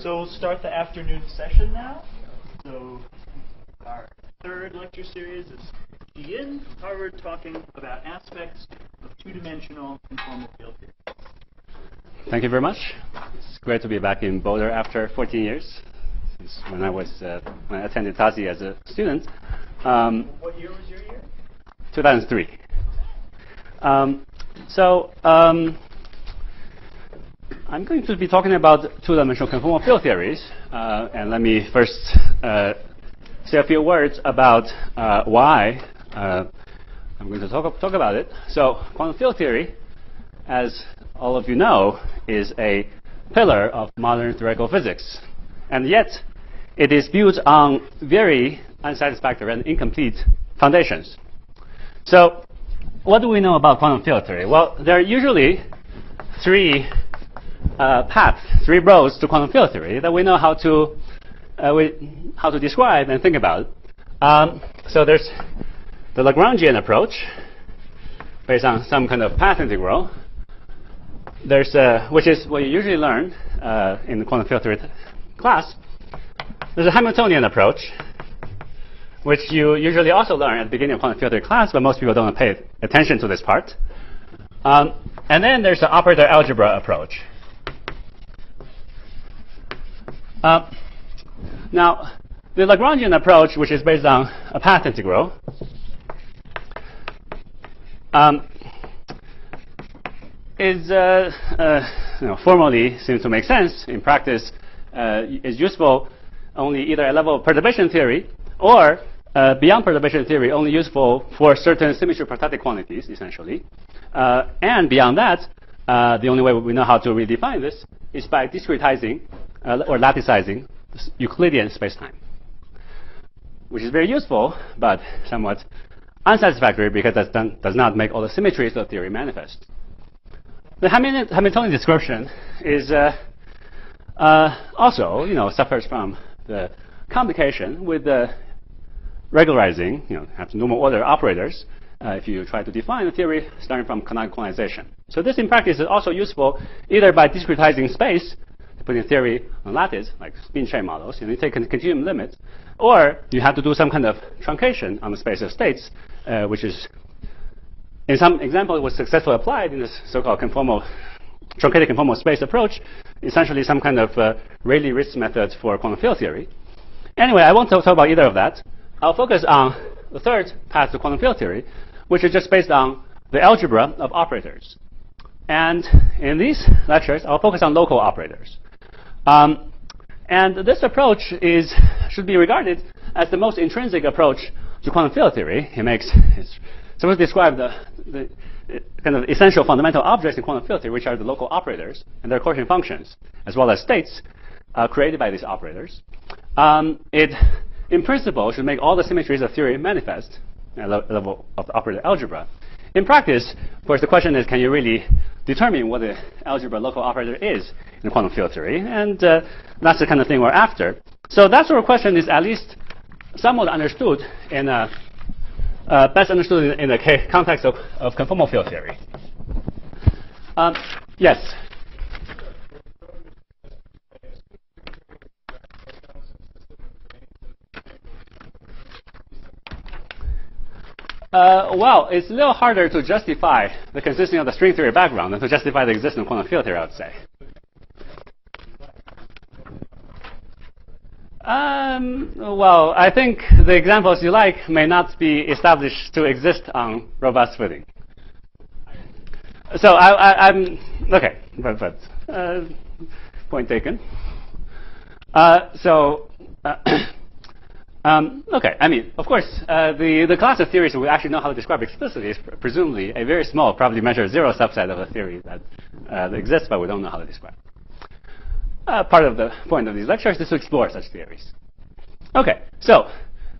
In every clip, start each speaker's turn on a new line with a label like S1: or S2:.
S1: So we'll start the afternoon session now. So our third lecture series is begin Harvard talking about aspects of two-dimensional conformal field theory.
S2: Thank you very much. It's great to be back in Boulder after 14 years, since when I attended TASI as a student.
S1: What year was your year?
S2: 2003. I'm going to be talking about two-dimensional conformal field theories, and let me first say a few words about why I'm going to talk about it. So, quantum field theory, as all of you know, is a pillar of modern theoretical physics, and yet it is built on very unsatisfactory and incomplete foundations. So, what do we know about quantum field theory? Well, there are usually three paths, three roads to quantum field theory that we know how to describe and think about. So there's the Lagrangian approach, based on some kind of path integral. There's which is what you usually learn in the quantum field theory class. There's a Hamiltonian approach, which you usually also learn at the beginning of quantum field theory class, but most people don't pay attention to this part. And then there's the operator algebra approach. Now, the Lagrangian approach, which is based on a path integral, is formally seems to make sense. In practice, is useful only either at level of perturbation theory or beyond perturbation theory, only useful for certain symmetry protected quantities, essentially. And beyond that, the only way we know how to redefine this is by discretizing or latticizing Euclidean spacetime, which is very useful, but somewhat unsatisfactory because that does not make all the symmetries of theory manifest. The Hamiltonian description is also, suffers from the complication with the regularizing, have normal order operators if you try to define the theory starting from canonical quantization. So this in practice is also useful either by discretizing space, putting theory on lattice, like spin chain models, you take a continuum limit, or you have to do some kind of truncation on the space of states, which is, in some example, it was successfully applied in this so-called truncated conformal space approach, essentially some kind of Rayleigh-Ritz method for quantum field theory. Anyway, I won't talk about either of that. I'll focus on the third path to quantum field theory, which is just based on the algebra of operators. And in these lectures, I'll focus on local operators. And this approach should be regarded as the most intrinsic approach to quantum field theory. It's supposed to describe the kind of essential fundamental objects in quantum field theory, which are the local operators and their Coercion functions, as well as states created by these operators. It, in principle, should make all the symmetries of theory manifest at the level of the operator algebra. In practice, of course, the question is, can you really determine what the algebra local operator is in quantum field theory? And that's the kind of thing we're after. So that sort of question is at least somewhat understood best understood in the context of conformal field theory. Yes? Well, it's a little harder to justify the consistency of the string theory background than to justify the existence of quantum field theory, I would say. Well, I think the examples you like may not be established to exist on robust footing. So I'm okay, but point taken. Okay, I mean, of course, the class of theories that we actually know how to describe explicitly is presumably a very small, probably measure zero subset of a theory that exists, but we don't know how to describe. Part of the point of these lectures is to explore such theories. Okay, so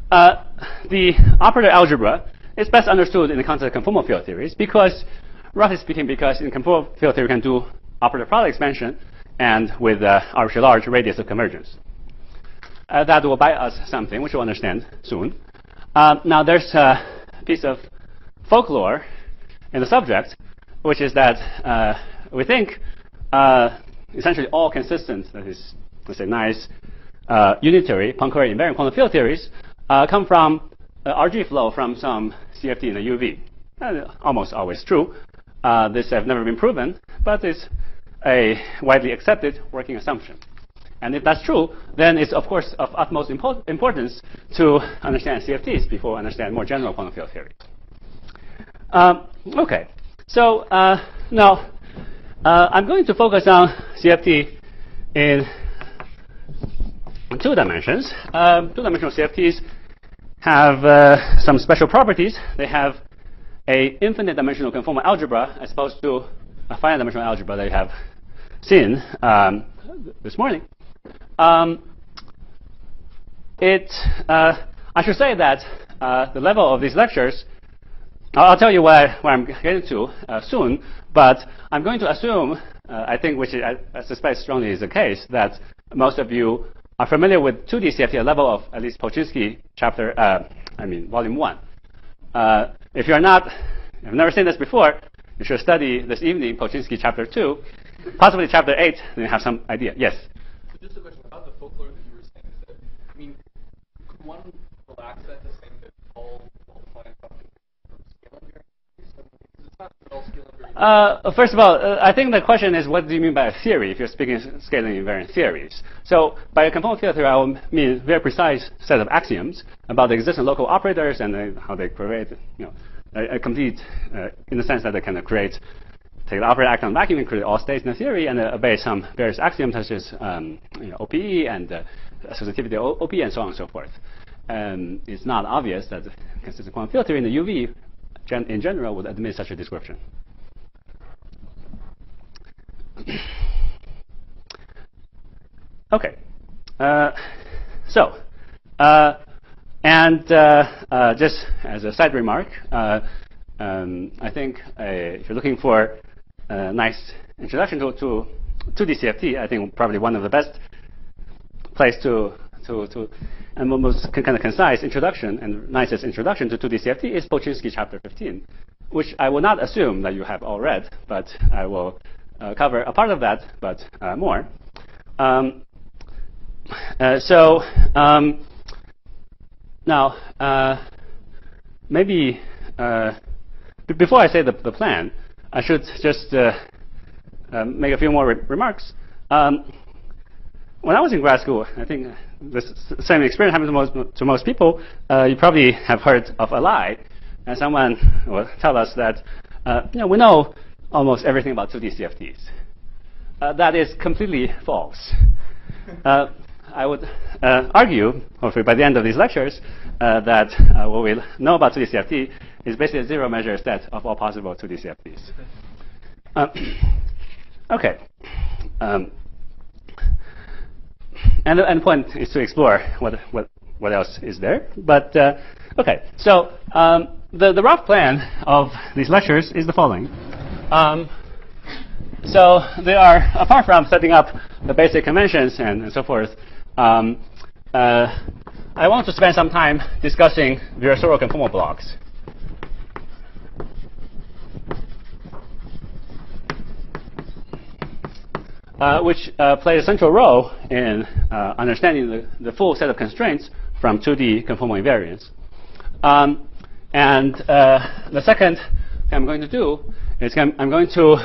S2: the operator algebra is best understood in the context of conformal field theories because, roughly speaking, because in conformal field theory we can do operator product expansion and with arbitrarily large radius of convergence. That will buy us something, which we'll understand soon. Now, there's a piece of folklore in the subject, which is that we think essentially all consistent, that is, let's say, nice unitary Poincare invariant quantum field theories come from RG flow from some CFT in the UV. Almost always true. This has never been proven, but it's a widely accepted working assumption. And if that's true, then it's, of course, of utmost importance to understand CFTs before understand more general quantum field theory. Okay, so now I'm going to focus on CFT in 2 dimensions. 2-dimensional CFTs have some special properties. They have a infinite dimensional conformal algebra as opposed to a finite dimensional algebra that you have seen this morning. I should say that the level of these lectures, I'll tell you what I'm getting to soon, but I'm going to assume, I think, which I suspect strongly is the case, that most of you are familiar with 2D CFT at level of at least Polchinski chapter, volume 1. If you're not, if you've never seen this before, you should study this evening Polchinski chapter 2, possibly chapter 8, then you have some idea. Yes?
S3: So just a question about the folklore that you were saying. Is that, could one relax that to saying that all finite functions are scalar invariant? Because it's not all scalar invariant.
S2: First of all, I think the question is, what do you mean by a theory if you're speaking scalar invariant theories? So by a conformal field theory, I will mean a very precise set of axioms about the existence of local operators and how they create, a complete, in the sense that they can create, take the operator act on vacuum and create all states in the theory and obey some various axioms such as OPE and associativity of OP and so on and so forth. It's not obvious that consistent quantum field theory in the UV in general would admit such a description. Okay. Just as a side remark, I think if you're looking for a nice introduction to 2D CFT, I think probably one of the best place to and most kind of concise introduction and nicest introduction to 2D CFT is Polchinski chapter 15, which I will not assume that you have all read, but I will cover a part of that, but more. Now, maybe before I say the plan, I should just make a few more remarks. When I was in grad school, I think this same experience happens to most people. You probably have heard of a lie, and someone will tell us that we know almost everything about 2D CFTs. That is completely false. I would argue, hopefully by the end of these lectures, that what we know about 2D CFT is basically a zero-measure set of all possible 2D CFTs. Okay. And the end point is to explore what else is there. But okay, so the rough plan of these lectures is the following. So they are, apart from setting up the basic conventions and so forth, I want to spend some time discussing Virasoro conformal blocks. Which play a central role in understanding the full set of constraints from 2D conformal invariance. And the second thing I'm going to do is I'm going to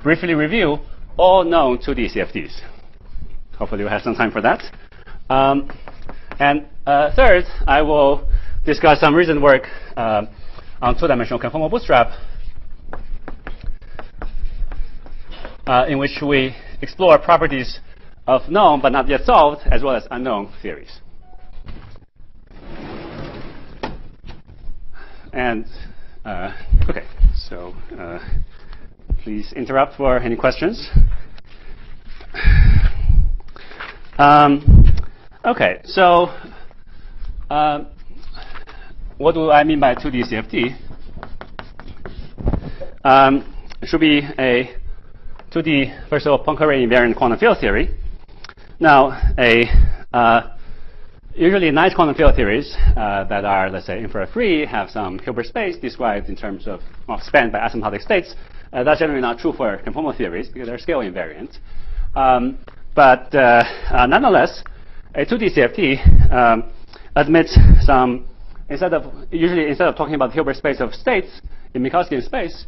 S2: briefly review all known 2D CFTs. Hopefully we'll have some time for that. And third, I will discuss some recent work on 2-dimensional conformal bootstrap, in which we explore properties of known but not yet solved, as well as unknown theories. And okay, so please interrupt for any questions. Okay, so what do I mean by 2D CFT? It should be a 2D, first of all, Poincare invariant quantum field theory. Now, usually nice quantum field theories that are, let's say, infrared free, have some Hilbert space described in terms of spanned by asymptotic states, That's generally not true for conformal theories because they're scale invariant. But nonetheless, a 2D CFT admits some, instead of talking about the Hilbert space of states in Minkowskian space,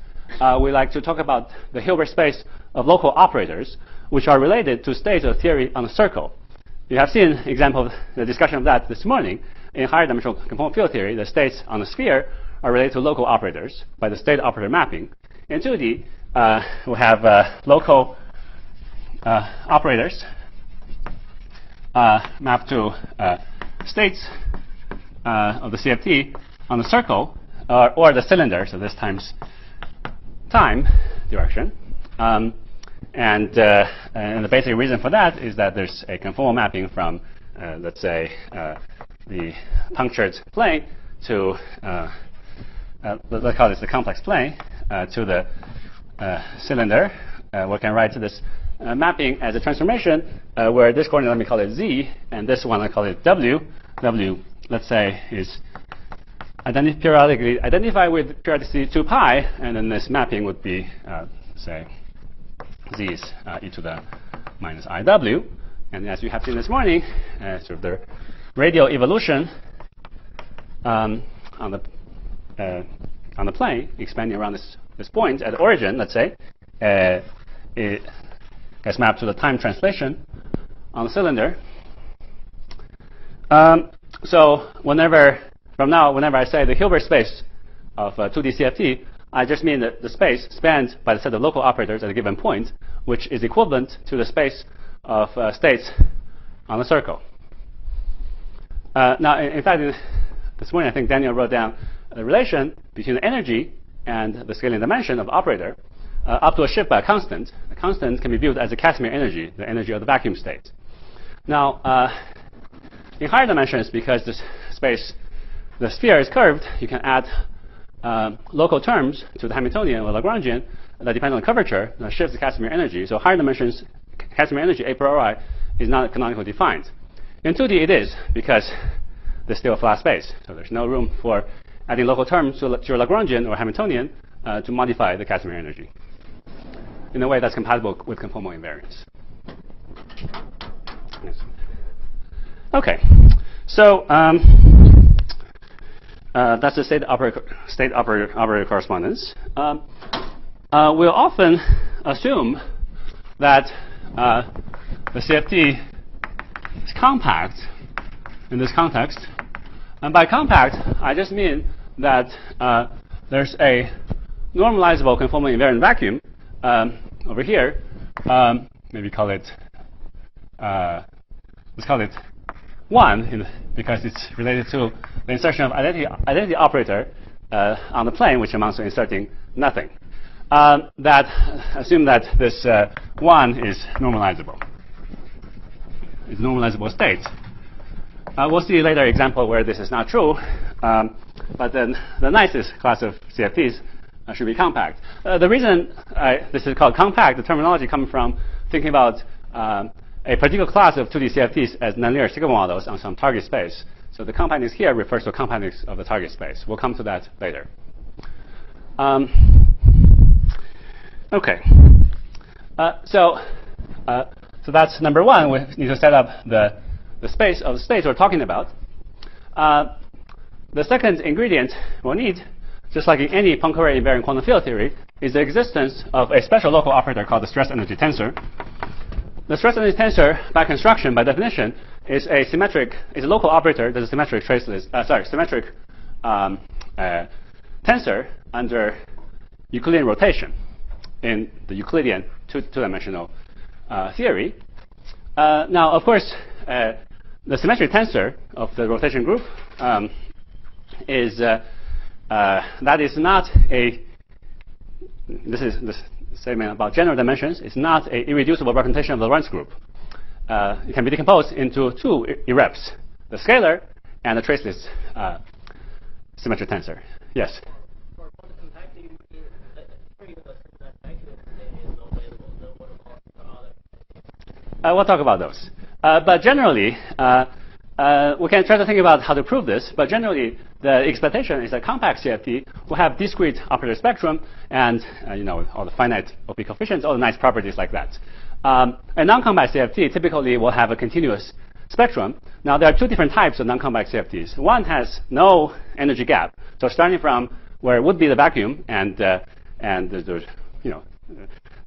S2: we like to talk about the Hilbert space of local operators, which are related to states of theory on a circle. You have seen example of the discussion of that this morning. In higher dimensional conformal field theory, the states on a sphere are related to local operators by the state operator mapping. In 2D, we have local operators mapped to states of the CFT on the circle or the cylinder, so this times time direction. And the basic reason for that is that there's a conformal mapping from, let's say, the punctured plane to, let's call this the complex plane, to the cylinder. We can write this mapping as a transformation where this coordinate, let me call it Z, and this one I call it W. W, let's say, is periodically identified with periodicity 2 pi, and then this mapping would be, say, Z is e to the minus IW. And as you have seen this morning, sort of the radial evolution on the plane, expanding around this point at the origin, let's say, it gets mapped to the time translation on the cylinder. So whenever I say the Hilbert space of 2D CFT, I just mean that the space spanned by the set of local operators at a given point, which is equivalent to the space of states on the circle. Now, in fact, this morning I think Daniel wrote down the relation between the energy and the scaling dimension of the operator up to a shift by a constant. A constant can be viewed as a Casimir energy, the energy of the vacuum state. Now, in higher dimensions, because the sphere is curved, you can add local terms to the Hamiltonian or Lagrangian that depend on the curvature that shifts the Casimir energy. So higher dimensions, Casimir energy a priori is not canonically defined. In 2D it is, because there's still a flat space. So there's no room for adding local terms to your Lagrangian or Hamiltonian to modify the Casimir energy in a way that's compatible with conformal invariance. Yes. Okay, so that's the state operator correspondence. We'll often assume that the CFT is compact in this context. And by compact, I just mean that there's a normalizable conformal invariant vacuum over here. Maybe call it, let's call it 1, because it's related to the insertion of identity operator on the plane, which amounts to inserting nothing. Assume that this 1 is normalizable. It's a normalizable state. We'll see later example where this is not true, but then the nicest class of CFTs should be compact. The reason this is called compact, the terminology comes from thinking about a particular class of 2D CFTs as nonlinear sigma models on some target space. So the compactness here refers to compactness of the target space. We'll come to that later. Okay. So that's number one. We need to set up the space of the states we're talking about. The second ingredient we'll need, just like in any Poincare invariant quantum field theory, is the existence of a special local operator called the stress energy tensor. The stress energy tensor, by construction, by definition, is a local operator that is symmetric tensor under Euclidean rotation in the Euclidean two-dimensional theory. Now, of course, the symmetric tensor of the rotation group is not a. This is the statement about general dimensions. It's not an irreducible representation of the Lorentz group. It can be decomposed into two irreps: the scalar and the traceless symmetric tensor. Yes. We'll talk about those. But generally, we can try to think about how to prove this, but generally the expectation is that compact CFT will have discrete operator spectrum and all the finite OP coefficients, all the nice properties like that. A non-compact CFT typically will have a continuous spectrum. Now there are two different types of non-compact CFTs. One has no energy gap, so starting from where it would be the vacuum and there's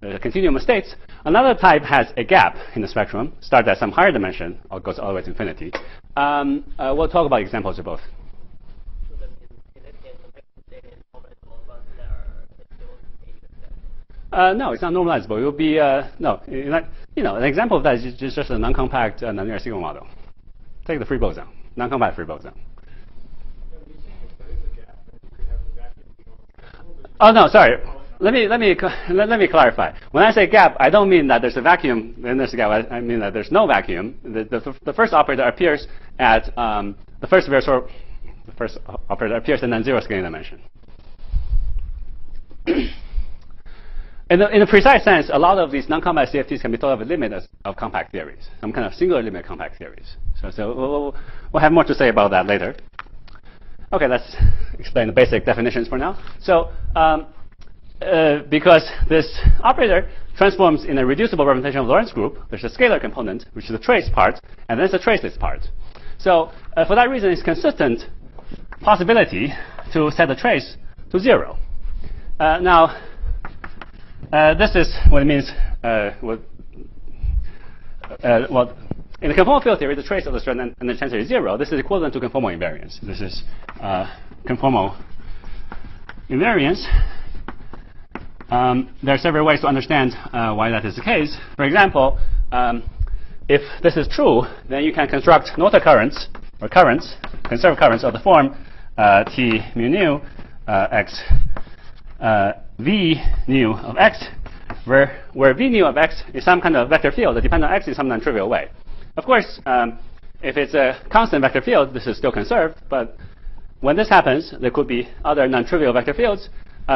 S2: a continuum of states. Another type has a gap in the spectrum, starts at some higher dimension, or goes all the way to infinity. We'll talk about examples of both.
S4: So that in this case, the vacuum state is normalizable, but there are still changes.
S2: No, it's not normalizable. It will be an example of that is just a non-compact nonlinear signal model. Take the free boson, non-compact free boson. Oh no, sorry. Let me clarify. When I say gap, I don't mean that there's a vacuum, then there's a gap. I mean that there's no vacuum. The first operator appears at the first operator appears in non-zero scaling dimension. In a precise sense, a lot of these non-compact CFTs can be thought of as limit of compact theories, some kind of singular limit compact theories. So we'll have more to say about that later. Okay, let's explain the basic definitions for now. So because this operator transforms in a reducible representation of Lorentz group, there's a scalar component, which is the trace part, and there's a traceless part. So for that reason, it's consistent possibility to set the trace to 0. Now, this is what it means. In the conformal field theory, the trace of the strand and the tensor is 0. This is equivalent to conformal invariance. This is conformal invariance. There are several ways to understand why that is the case. For example, if this is true, then you can construct Noether currents, or currents, conserved currents of the form T mu nu x V nu of x, where V nu of x is some kind of vector field that depends on x in some non-trivial way. Of course, if it's a constant vector field, this is still conserved, but when this happens, there could be other non-trivial vector fields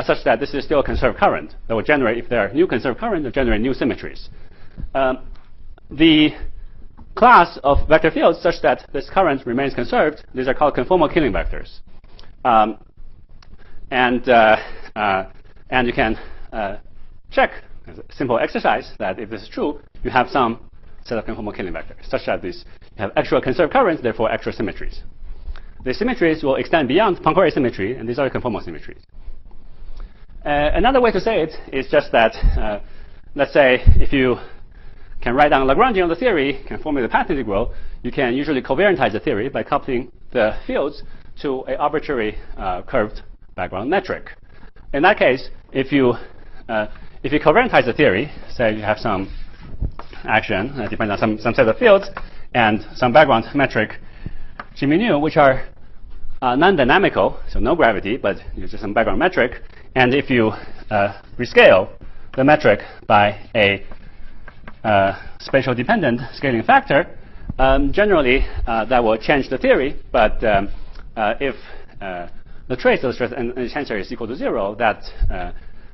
S2: such that this is still a conserved current that will generate, if there are new conserved currents, will generate new symmetries. The class of vector fields such that this current remains conserved, these are called conformal killing vectors. And you can check as a simple exercise that if this is true, you have some set of conformal killing vectors such that you have actual conserved currents, therefore actual symmetries. The symmetries will extend beyond Poincare symmetry, and these are conformal symmetries. Another way to say it is just that, let's say, if you can write down Lagrangian of the theory, can formulate the path integral, you can usually covariantize the theory by coupling the fields to an arbitrary curved background metric. In that case, if you covariantize the theory, say you have some action that depends on some set of fields and some background metric G mu nu, which are non-dynamical, so no gravity, but just some background metric. And if you rescale the metric by a spatial dependent scaling factor, generally that will change the theory. But if the trace of the stress and tensor is equal to 0, that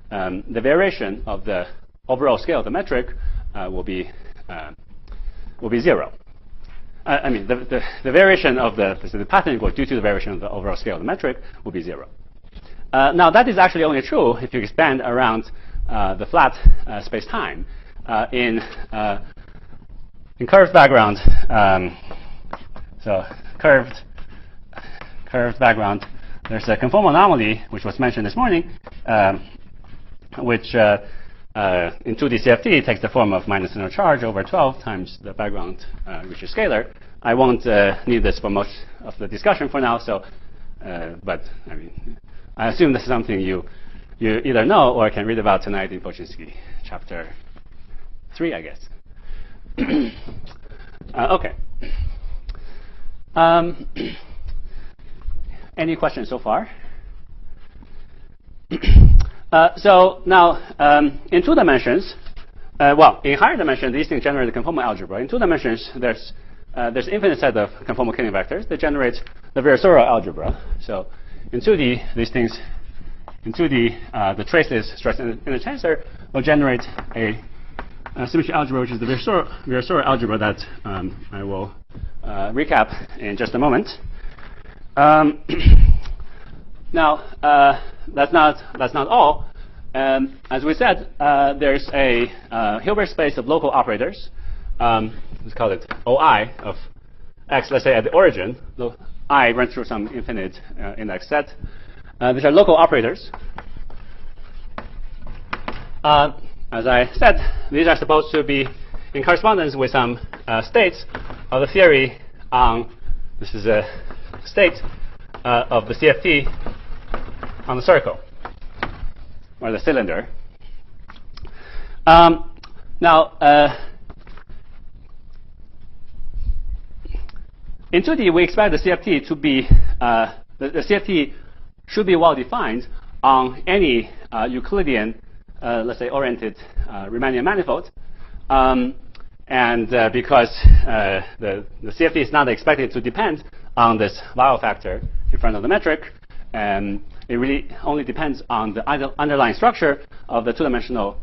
S2: the variation of the overall scale of the metric will be 0. I mean, the variation of the path integral due to the variation of the overall scale of the metric will be 0. Now, that is actually only true if you expand around the flat space-time. In curved background, so curved background, there's a conformal anomaly, which was mentioned this morning, which in 2D CFT takes the form of minus inner charge over 12 times the background, which is scalar. I won't need this for most of the discussion for now. So, but I mean, I assume this is something you either know or can read about tonight in Boczynski, chapter 3, I guess. Okay. Any questions so far? So now, in 2 dimensions, well, in higher dimensions, these things generate the conformal algebra. In 2 dimensions, there's infinite set of conformal killing vectors that generate the Virasoro algebra. So in 2D, these things, in 2D, the traceless stress in the tensor will generate a symmetry algebra, which is the Virasoro algebra that I will recap in just a moment. Now, that's not all. As we said, there's a Hilbert space of local operators. Let's call it OI of X, let's say at the origin. I runs through some infinite index set. These are local operators. As I said, these are supposed to be in correspondence with some states of the theory on, this is a state of the CFT on the circle, or the cylinder. Now, in 2D, we expect the CFT to be, the CFT should be well defined on any Euclidean, let's say, oriented Riemannian manifold. Because the CFT is not expected to depend on this vowel factor in front of the metric, and it really only depends on the underlying structure of the two-dimensional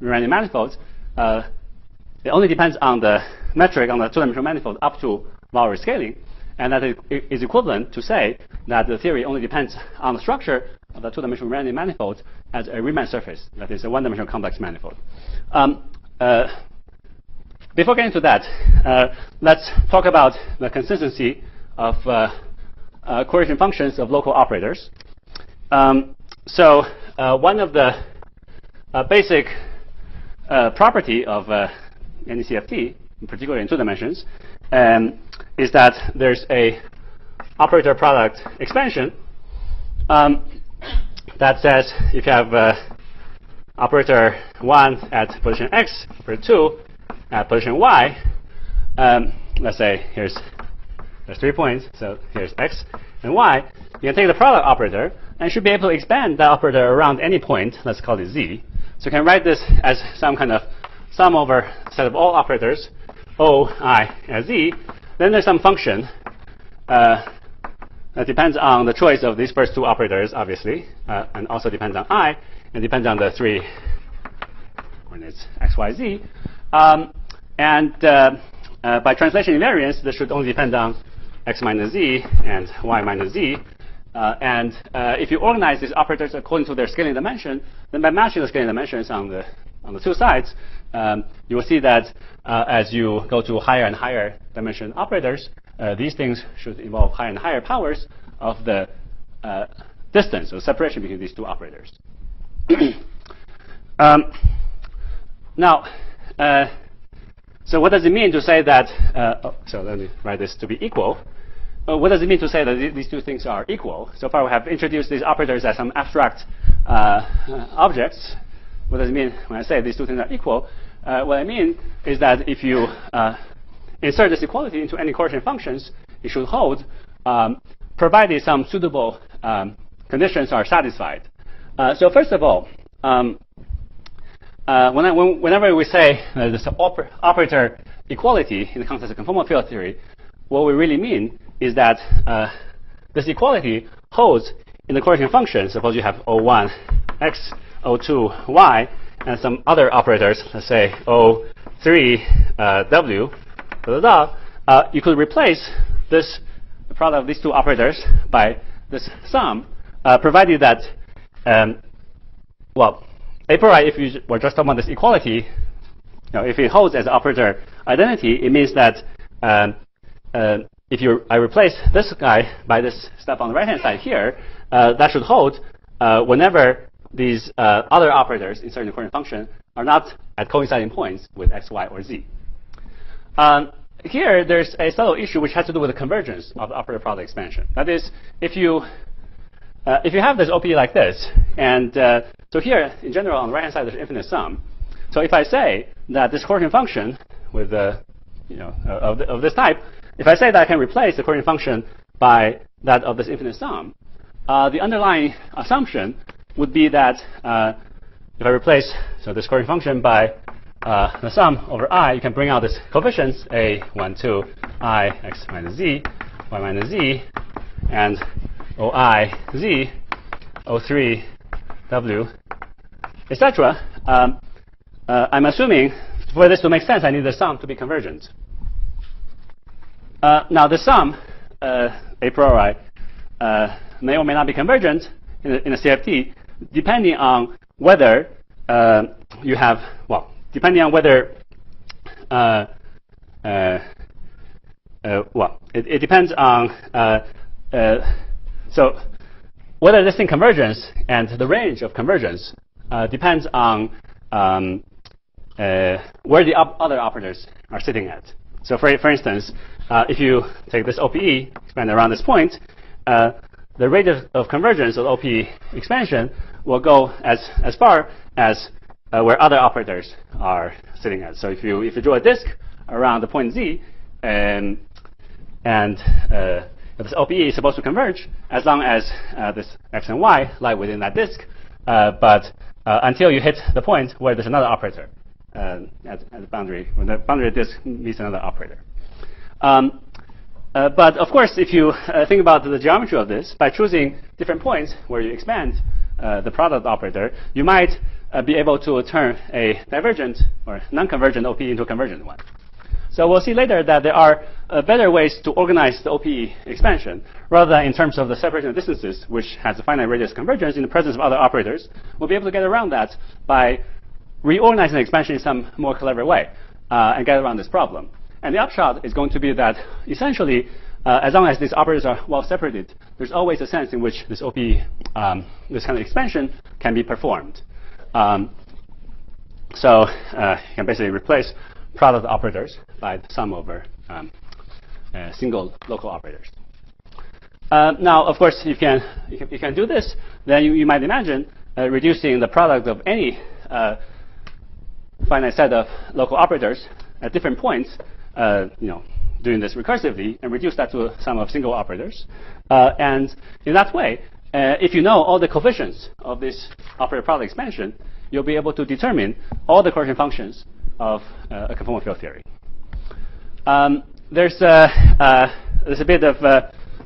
S2: Riemannian manifold. It only depends on the metric on the two-dimensional manifold up to vowel rescaling, and that is equivalent to say that the theory only depends on the structure of the two-dimensional Riemannian manifold as a Riemann surface, that is a one-dimensional complex manifold. Before getting to that, let's talk about the consistency of coercion functions of local operators. One of the basic property of any CFT, in particular in 2 dimensions, is that there's a operator product expansion that says if you have operator 1 at position x, operator 2 at position y, let's say there's 3 points, so here's x and y, you can take the product operator and should be able to expand that operator around any point, let's call it z. So you can write this as some kind of sum over a set of all operators, O, I, as z. Then there's some function that depends on the choice of these first 2 operators, obviously, and also depends on I, and depends on the 3 coordinates x, y, z. By translation invariance, this should only depend on x minus z and y minus z. If you organize these operators according to their scaling dimension, then by matching the scaling dimensions on the 2 sides, you will see that as you go to higher and higher dimension operators, these things should involve higher and higher powers of the distance or separation between these 2 operators. Now, so what does it mean to say that? So let me write this to be equal. What does it mean to say that these 2 things are equal? So far, we have introduced these operators as some abstract objects. What does it mean when I say these 2 things are equal? What I mean is that if you insert this equality into any coercion functions, it should hold, provided some suitable conditions are satisfied. So first of all, whenever we say this operator equality in the context of conformal field theory, what we really mean is that this equality holds in the coercion function. Suppose you have O1 x, O2 y, and some other operators, let's say O3 w, you could replace this the product of these 2 operators by this sum, provided that, a priori, if you were just talking about this equality, if it holds as operator identity, it means that if I replace this guy by this stuff on the right-hand side here, that should hold whenever these other operators inserted in the coercion function are not at coinciding points with x, y, or z. Here, there's a subtle issue which has to do with the convergence of the operator product expansion. That is, if you have this OP like this, and so here, in general, on the right-hand side, there's infinite sum. So if I say that this coercion function with of this type, if I say that I can replace the coercion function by that of this infinite sum, the underlying assumption would be that if I replace this coercion function by the sum over I, you can bring out this coefficients a, 1, 2, I, x minus z, y minus z, and OI, z, O3, w, etc. I'm assuming for this to make sense, I need the sum to be convergent. Now the sum a priori may or may not be convergent in a CFT, depending on whether you have, well, depending on whether, well, it depends on, so whether this thing convergence and the range of convergence depends on where the other operators are sitting at. So for instance, if you take this OPE, expand around this point, the rate of convergence of OPE expansion will go as far as where other operators are sitting at. So if you draw a disk around the point Z, and this OPE is supposed to converge as long as this X and Y lie within that disk, but until you hit the point where there's another operator at the boundary, when the boundary disk meets another operator. But of course, if you think about the geometry of this, by choosing different points where you expand the product operator, you might be able to turn a divergent or non-convergent OPE into a convergent one. So we'll see later that there are better ways to organize the OPE expansion, rather than in terms of the separation of distances, which has a finite radius convergence in the presence of other operators. We'll be able to get around that by reorganizing the expansion in some more clever way and get around this problem. And the upshot is going to be that essentially, as long as these operators are well separated, there's always a sense in which this OPE, this kind of expansion, can be performed. So you can basically replace product operators by the sum over single local operators. Now, of course, you can do this. Then you might imagine reducing the product of any finite set of local operators at different points. Doing this recursively and reduce that to a sum of single operators. And in that way, if you know all the coefficients of this operator product expansion, you'll be able to determine all the Coercion functions of a conformal field theory. There's a bit of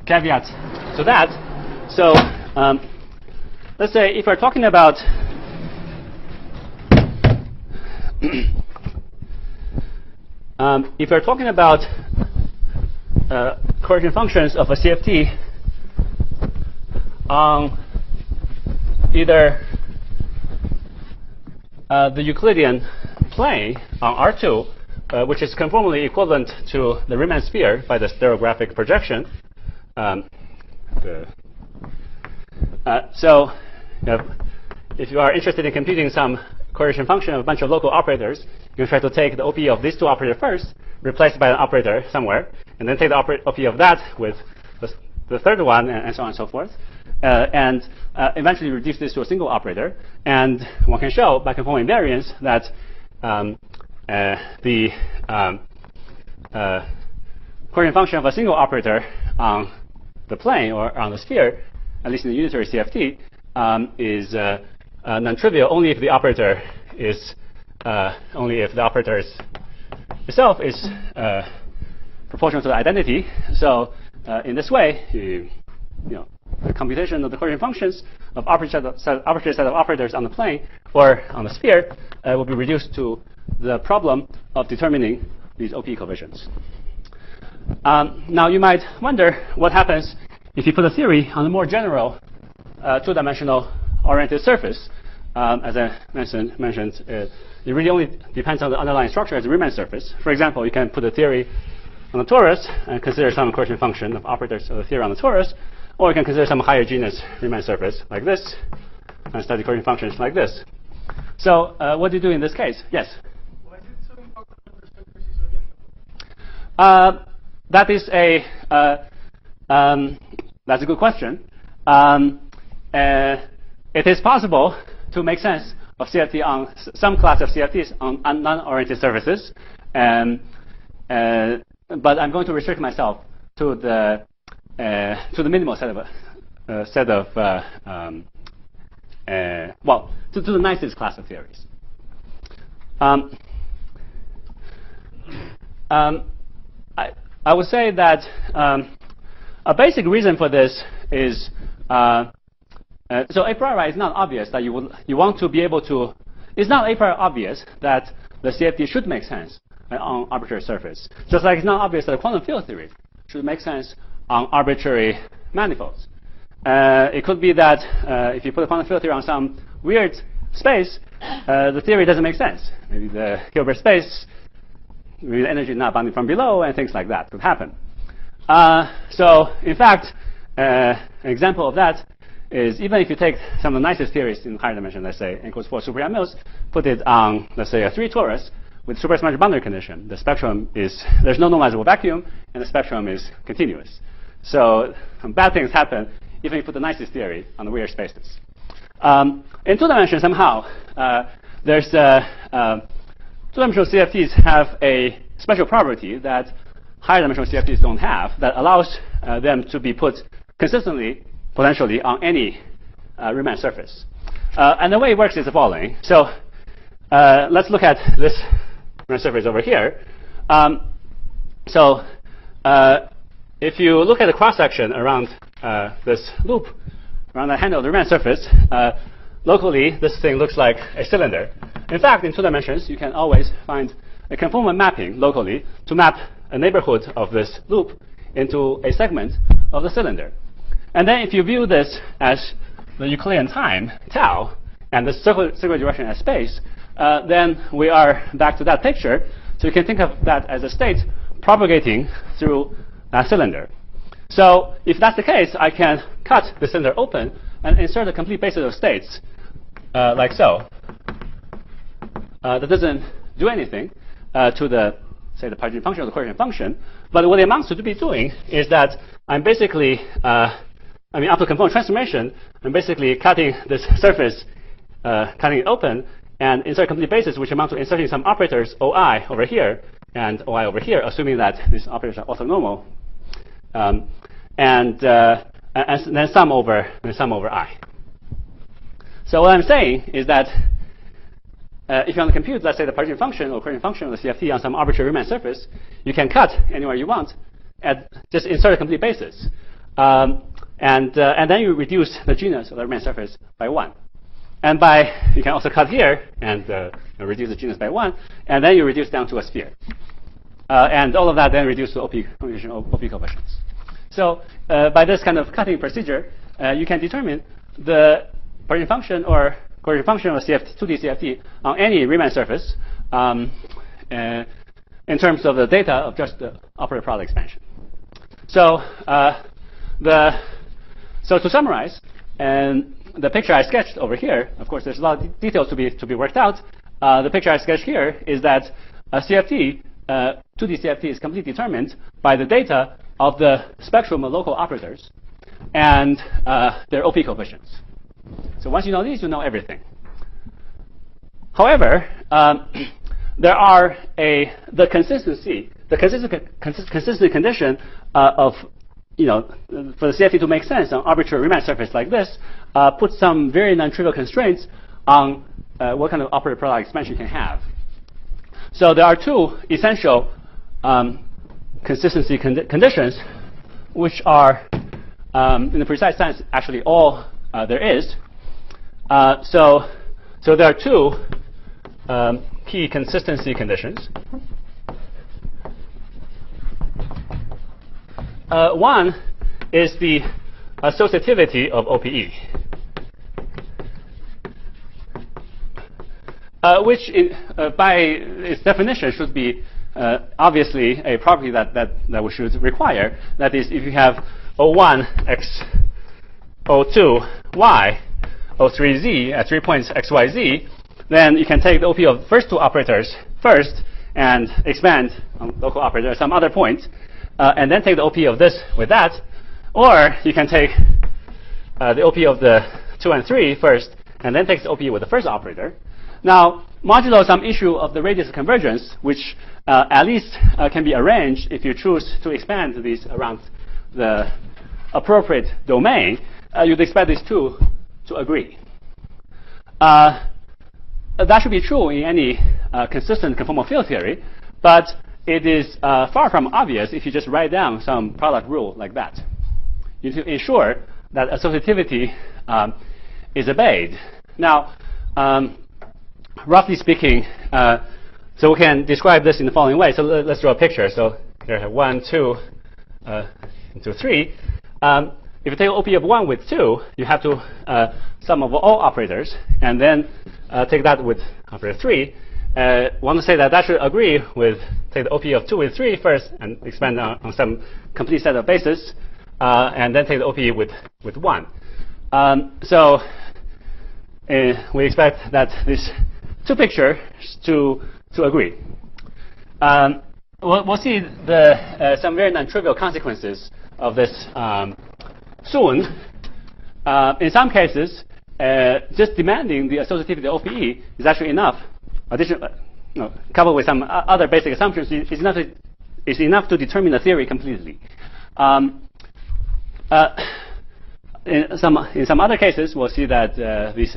S2: caveat to that. So let's say if we're talking about if we're talking about Coercion functions of a CFT on either the Euclidean plane on R2, which is conformally equivalent to the Riemann sphere by the stereographic projection. So if you are interested in computing some Coercion function of a bunch of local operators, you can try to take the OP of these two operators first, replace it by an operator somewhere, and then take the OP of that with the third one, and so on and so forth, and eventually reduce this to a single operator. And one can show by conformal invariance that the Coercion function of a single operator on the plane or on the sphere, at least in the unitary CFT, is non-trivial only if the operator is itself is proportional to the identity. So in this way, the computation of the Coercion functions of arbitrary set of operators on the plane or on the sphere will be reduced to the problem of determining these OP coefficients. Now you might wonder what happens if you put a theory on a more general two-dimensional oriented surface. As I mentioned, it really only depends on the underlying structure as a Riemann surface. For example, you can put a theory on the torus and consider some Coercion function of operators of the theory on the torus, or you can consider some higher genus Riemann surface like this and study Coercion functions like this. So what do you do in this case? Yes?
S3: Why is it so important to understand surfaces again?
S2: That is that's a good question. It is possible to make sense of CFT on some class of CFTs on non-oriented surfaces, but I'm going to restrict myself to the minimal set of to the nicest class of theories. I would say that a basic reason for this is so a priori it's not obvious that you want to be able to. It's not a priori obvious that the CFT should make sense on arbitrary surface. Just like it's not obvious that a quantum field theory should make sense on arbitrary manifolds. It could be that if you put a quantum field theory on some weird space, the theory doesn't make sense. Maybe the Hilbert space, maybe the energy is not bounding from below, and things like that could happen. So, in fact, an example of that is even if you take some of the nicest theories in higher dimension, let's say n equals 4 super M-mills, put it on, let's say, a 3 torus with supersymmetric boundary condition, the spectrum is, there's no normalizable vacuum, and the spectrum is continuous. So bad things happen even if you put the nicest theory on the weird spaces. In 2 dimensions, somehow, there's two-dimensional CFTs have a special property that higher dimensional CFTs don't have that allows them to be put consistently, potentially, on any Riemann surface. And the way it works is the following. So let's look at this Riemann surface over here. If you look at the cross-section around this loop, around the handle of the Riemann surface, locally, this thing looks like a cylinder. In fact, in 2 dimensions, you can always find a conformal mapping locally to map a neighborhood of this loop into a segment of the cylinder. And then if you view this as the Euclidean time, tau, and the circular direction as space, then we are back to that picture. So you can think of that as a state propagating through that cylinder. So if that's the case, I can cut the cylinder open and insert a complete basis of states, like so. That doesn't do anything to the, say, the Parisian function or the Coercion function. But what it amounts to be doing is that I'm basically, after conformal transformation, I'm basically cutting this surface, cutting it open, and insert a complete basis, which amounts to inserting some operators OI over here and OI over here, assuming that these operators are orthonormal, and then sum over I. So what I'm saying is that if you want to compute, let's say, the Parisian function or Coercion function of the CFT on some arbitrary Riemann surface, you can cut anywhere you want and just insert a complete basis. And then you reduce the genus of the Riemann surface by 1. And you can also cut here and reduce the genus by 1, and then you reduce down to a sphere. And all of that then reduces to OP coefficients. So by this kind of cutting procedure, you can determine the Parisian function or Coercion function of CFT, 2D CFT on any Riemann surface in terms of the data of just the operative product expansion. So so to summarize, and the picture I sketched over here, of course, there's a lot of details to be worked out. The picture I sketched here is that a CFT, 2D CFT, is completely determined by the data of the spectrum of local operators and their OP coefficients. So once you know these, you know everything. However, there are the consistency condition of, for the CFT to make sense on arbitrary Riemann surface like this, puts some very non-trivial constraints on what kind of operative product expansion you can have. So there are 2 essential consistency conditions, which are, in the precise sense, actually all there is. So there are 2 key consistency conditions. One is the associativity of OPE, which by its definition should be obviously a property that we should require. That is, if you have O1 x O2 y O3 z at 3 points x, y, z, then you can take the OP of the first 2 operators first and expand on local operator at some other point, and then take the OP of this with that. Or you can take the OP of the 2 and 3 first, and then take the OP with the first operator. Now, modulo some issue of the radius of convergence, which at least can be arranged if you choose to expand these around the appropriate domain, you'd expect these 2 to agree. That should be true in any consistent conformal field theory, but it is far from obvious if you just write down some product rule like that. You need to ensure that associativity is obeyed. Now, roughly speaking, so we can describe this in the following way. So let's draw a picture. So here I have 1, 2, into 3. If you take OP of 1 with 2, you have to sum of all operators, and then take that with operator 3. Want to say that should agree with take the OP of 2 with 3 first, and expand on some complete set of bases, and then take the OP with 1. So we expect that these two pictures to agree. We'll see some very non-trivial consequences of this soon. In some cases, just demanding the associativity of OPE is actually enough. Coupled with some other basic assumptions, is enough to determine the theory completely. In some other cases, we'll see that these,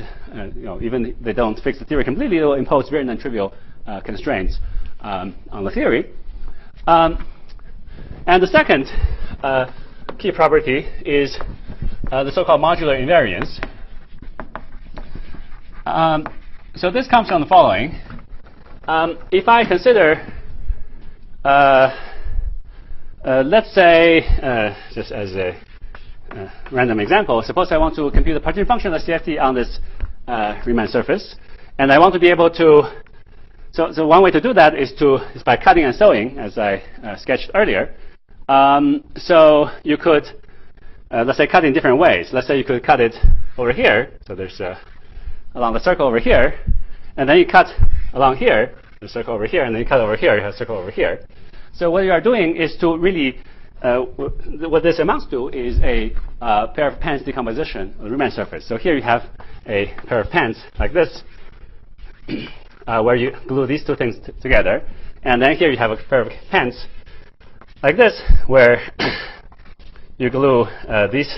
S2: even if they don't fix the theory completely, they will impose very non-trivial constraints on the theory. And the second key property is the so-called modular invariance. So this comes from the following. If I consider, let's say, just as a random example, suppose I want to compute the partition function of CFT on this Riemann surface, and I want to be able to. So one way to do that is by cutting and sewing, as I sketched earlier. So you could, let's say, cut in different ways. Let's say you could cut it over here. So there's along the circle over here, and then you cut along here, the circle over here, and then you cut over here, you have a circle over here. So what you are doing is to really, what this amounts to is a pair of pants decomposition of the Riemann surface. So here you have a pair of pants like this, where you glue these two things together. And then here you have a pair of pants like this, where you glue these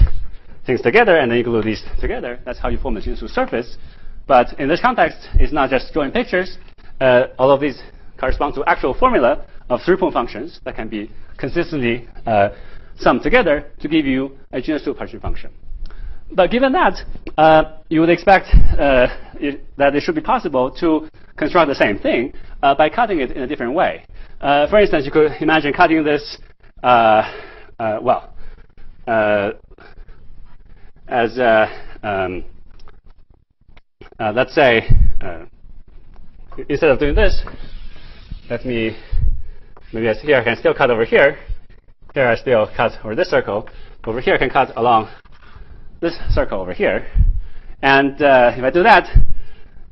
S2: things together, and then you glue these together. That's how you form the genus surface. But in this context, it's not just drawing pictures. All of these correspond to actual formula of three-point functions that can be consistently summed together to give you a genus partition function. But given that, you would expect that it should be possible to construct the same thing by cutting it in a different way. For instance, you could imagine cutting this, as let's say, instead of doing this, maybe here I can still cut over here. Here I still cut over this circle. Over here I can cut along this circle over here. And if I do that,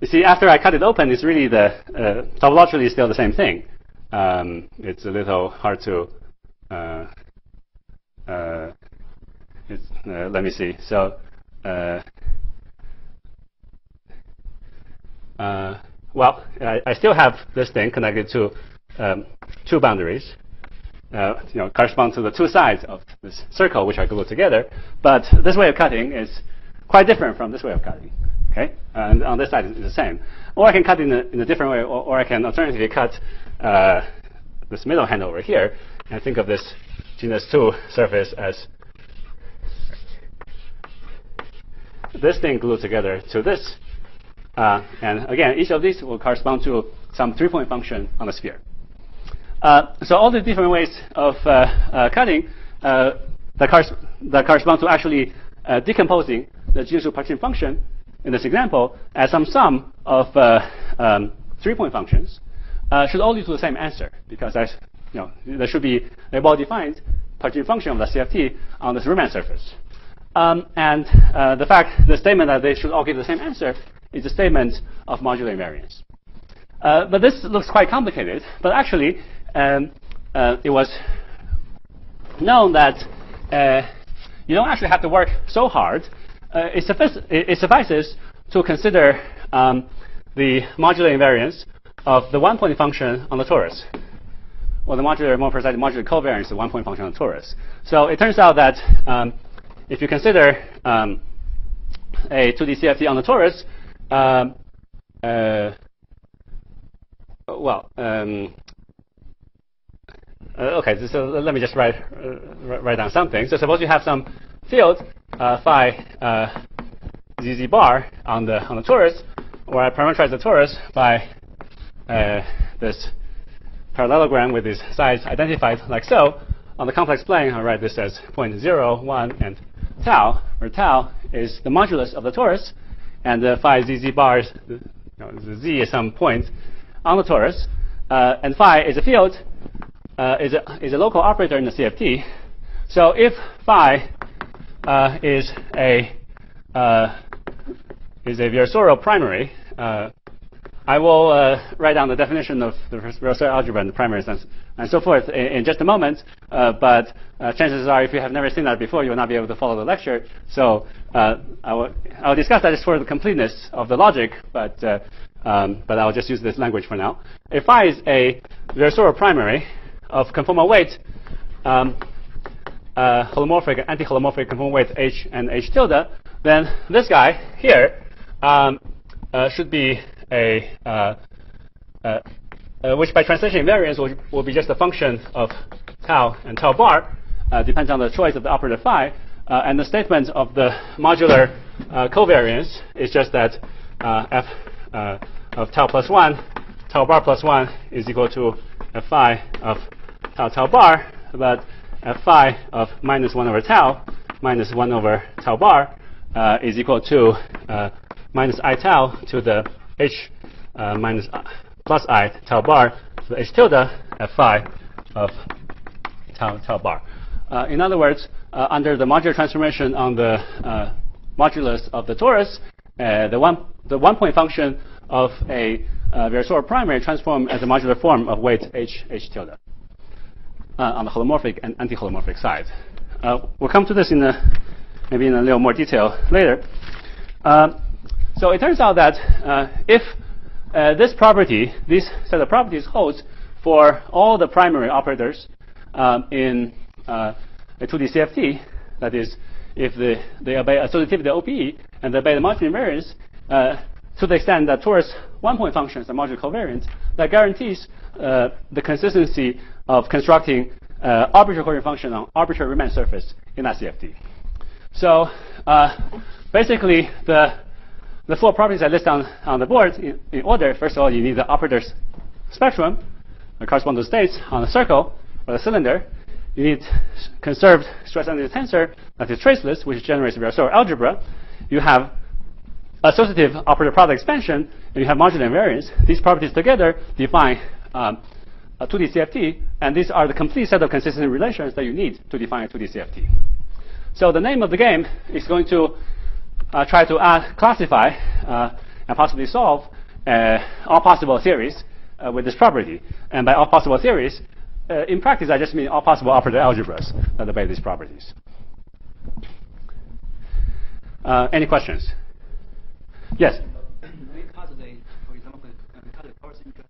S2: you see, after I cut it open, it's really topologically still the same thing. It's a little hard to, let me see. So, I still have this thing connected to two boundaries, correspond to the two sides of this circle, which I glue together. But this way of cutting is quite different from this way of cutting. Okay, and on this side it's the same. Or I can cut in a different way, or I can alternatively cut this middle hand over here and think of this genus 2 surface as this thing glued together to this. And again, each of these will correspond to some three-point function on the sphere. So all the different ways of cutting that correspond to actually decomposing the genus partition function in this example as some sum of three-point functions should all lead to the same answer, because there should be a well-defined partition function of the CFT on this Riemann surface. And the statement that they should all give the same answer is a statement of modular invariance. But this looks quite complicated. But actually, it was known that you don't actually have to work so hard. It suffices to consider the modular invariance of the one-point function on the torus, or the more precisely, modular covariance of the one-point function on the torus. So it turns out that if you consider a 2D CFT on the torus, okay, so let me just write down something. So suppose you have some field phi zz bar on the torus, where I parameterize the torus by this parallelogram with these sides identified like so. on the complex plane, I write this as point 0, 1, and tau, where tau is the modulus of the torus, and the phi z bars, the z is some point on the torus, and phi is a field, is a local operator in the CFT. So if phi is a Virasoro primary, I will write down the definition of the Virasoro algebra and the primary sense and so forth in just a moment. But chances are, if you have never seen that before, you will not be able to follow the lecture. So I will discuss that just for the completeness of the logic, but I will just use this language for now. If phi is a Virasoro primary of conformal weight, holomorphic and anti-holomorphic conformal weight h and h tilde, then this guy here should be which by translation invariance will be just a function of tau and tau bar, depends on the choice of the operator phi, and the statement of the modular covariance is just that f of tau plus 1, tau bar plus 1 is equal to f phi of tau bar, but f phi of minus 1 over tau minus 1 over tau bar is equal to minus I tau to the h minus plus I tau bar to the h tilde f phi of tau bar. In other words, under the modular transformation on the modulus of the torus, the one point function of a Virasoro primary transform as a modular form of weight h tilde on the holomorphic and anti-holomorphic side. We'll come to this maybe in a little more detail later. So it turns out that if this set of properties holds for all the primary operators in a 2D CFT, that is, if they obey associativity OPE and they obey the modular invariance, to the extent that torus one-point functions are modular covariant, that guarantees the consistency of constructing arbitrary covariant function on arbitrary Riemann surface in that CFT. So basically, the four properties I list on the board in order. First of all, you need the operator's spectrum that corresponds to states on a circle or a cylinder. You need conserved stress density tensor that is traceless, which generates Virasoro algebra. You have associative operator product expansion, and you have modular invariance. These properties together define a 2D CFT, and these are the complete set of consistent relations that you need to define a 2D CFT. So the name of the game is going to try to classify and possibly solve all possible theories with this property. And by all possible theories, in practice, I just mean all possible operator algebras that obey these properties. Any questions? Yes?
S1: We cut for example, we cut the Coercion into a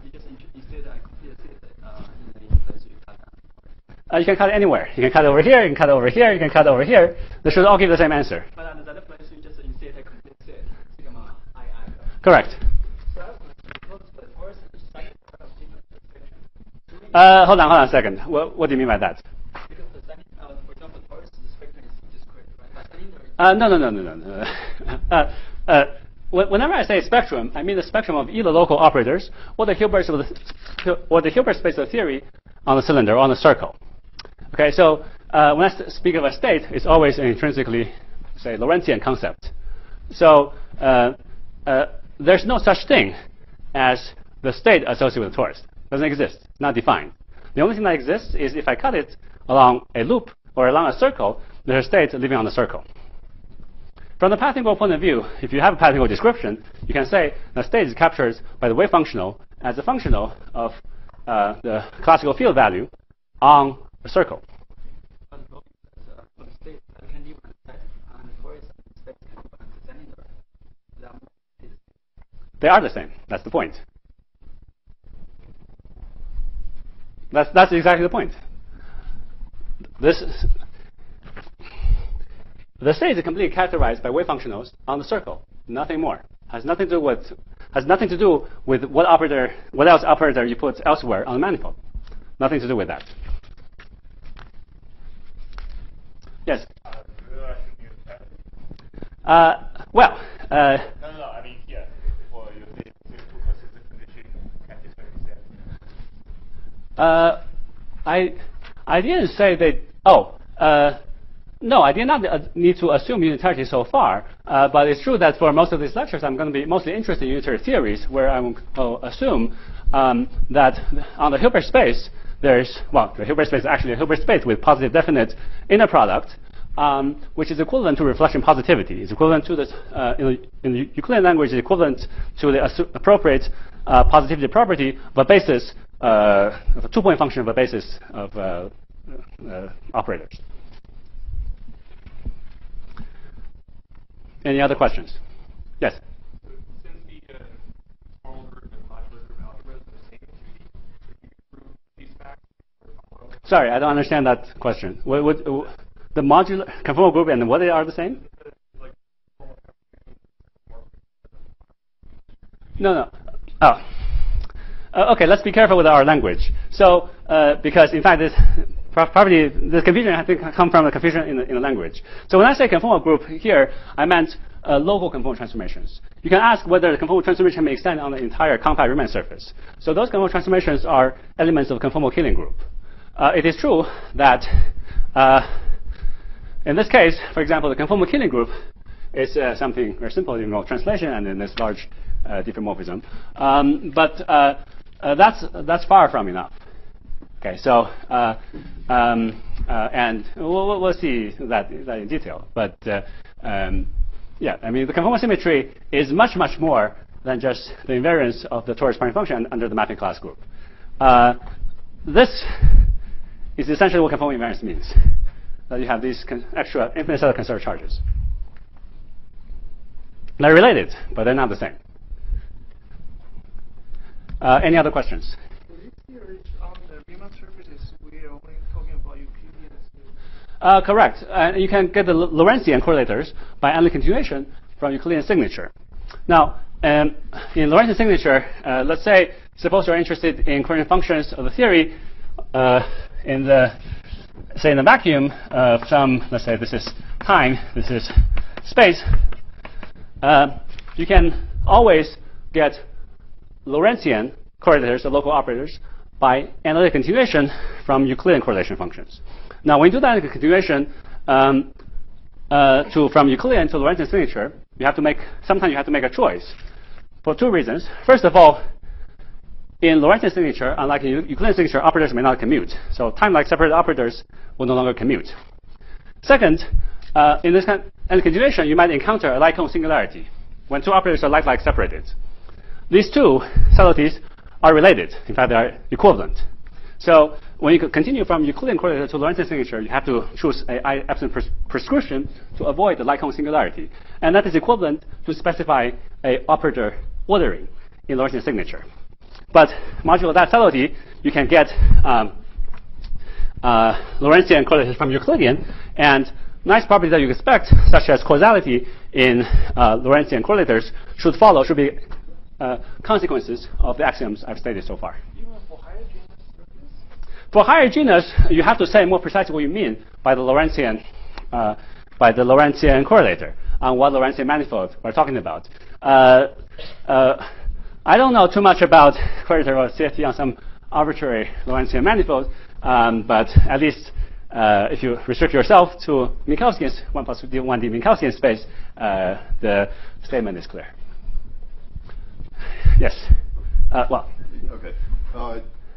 S1: you just instead I completely see it in the place you cut.
S2: You can cut it anywhere. You can cut it over here, you can cut it over here, you can cut it over here. They should all give the same answer.
S1: But on the other place, you just instead I completely see it. Sigma I.
S2: Correct.
S1: So because the Coercion is second part of different spectrum.
S2: Hold on a second. What do you mean by that?
S1: Because the second, for example, the Coercion spectrum is discrete, right? But
S2: No. Whenever I say spectrum, I mean the spectrum of either local operators or the Hilbert space of theory on the cylinder or on the circle. Okay, so when I speak of a state, it's always an intrinsically, say, Lorentzian concept. So there's no such thing as the state associated with the torus. It doesn't exist. Not defined. The only thing that exists is if I cut it along a loop or along a circle, there's a state living on the circle. From the path integral point of view, if you have a path integral description, you can say the state is captured by the wave functional as a functional of the classical field value on a circle. They are the same. That's the point. That's exactly the point. The state is completely characterized by wave functionals on the circle. Nothing more. Has nothing to do with what else operator you put elsewhere on the manifold. Nothing to do with that. Yes. Well.
S5: No. I mean here for you these two consistent conditions can describe
S2: I didn't say that. No, I did not need to assume unitarity so far. But it's true that for most of these lectures, I'm going to be mostly interested in unitary theories, where I will assume that on the Hilbert space, the Hilbert space is actually a Hilbert space with positive definite inner product, which is equivalent to reflection positivity. It's equivalent to this, in the Euclidean language, is equivalent to the appropriate positivity property of a basis, of a two-point function of a basis of operators. Any other questions? Yes?
S3: So since the conformal group and modular group algebra is the same 2D, could you prove these facts?
S2: Sorry, I don't understand that question. The modular conformal group and what they are the same? No. Oh. Okay, let's be careful with our language. So, because in fact, this confusion I think come from the confusion in the language. So when I say conformal group here, I meant local conformal transformations. You can ask whether the conformal transformation may extend on the entire compact Riemann surface. So those conformal transformations are elements of conformal Killing group. It is true that in this case, for example, the conformal Killing group is something very simple, translation and then this large diffeomorphism. But that's far from enough. Okay, so and we'll see that in detail. But yeah, I mean the conformal symmetry is much more than just the invariance of the torus prime function under the mapping class group. This is essentially what conformal invariance means. That you have these extra infinite set of conserved charges. They're related, but they're not the same. Any other questions?
S6: On the Riemann surfaces, we are only talking about Euclidean.
S2: Correct. You can get the Lorentzian correlators by analytic continuation from Euclidean signature. Now, in Lorentzian signature, let's say, suppose you're interested in coordinate functions of the theory in the vacuum of some, let's say this is time, this is space. You can always get Lorentzian correlators of local operators by analytic continuation from Euclidean correlation functions. Now, when you do that analytic continuation from Euclidean to Lorentzian signature, sometimes you have to make a choice for two reasons. First of all, in Lorentzian signature, unlike in Euclidean signature, operators may not commute. So time-like separated operators will no longer commute. Second, in this kind of continuation, you might encounter a like-cone singularity when two operators are like-like separated. These two subtleties are related. In fact, they are equivalent. So when you continue from Euclidean correlator to Lorentzian signature, you have to choose a epsilon prescription to avoid the like-cone singularity. And that is equivalent to specify a operator ordering in Lorentzian signature. But modulo that subtlety, you can get Lorentzian correlators from Euclidean, and nice properties that you expect, such as causality in Lorentzian correlators, should be consequences of the axioms I've stated so far.
S6: Even for higher genus surfaces?
S2: For higher genus, you have to say more precisely what you mean by the Lorentzian correlator on what Lorentzian manifold we're talking about. I don't know too much about correlator or CFT on some arbitrary Lorentzian manifold, but at least if you restrict yourself to Minkowskian's 1+1D Minkowskian space, the statement is clear. Yes.
S7: Okay.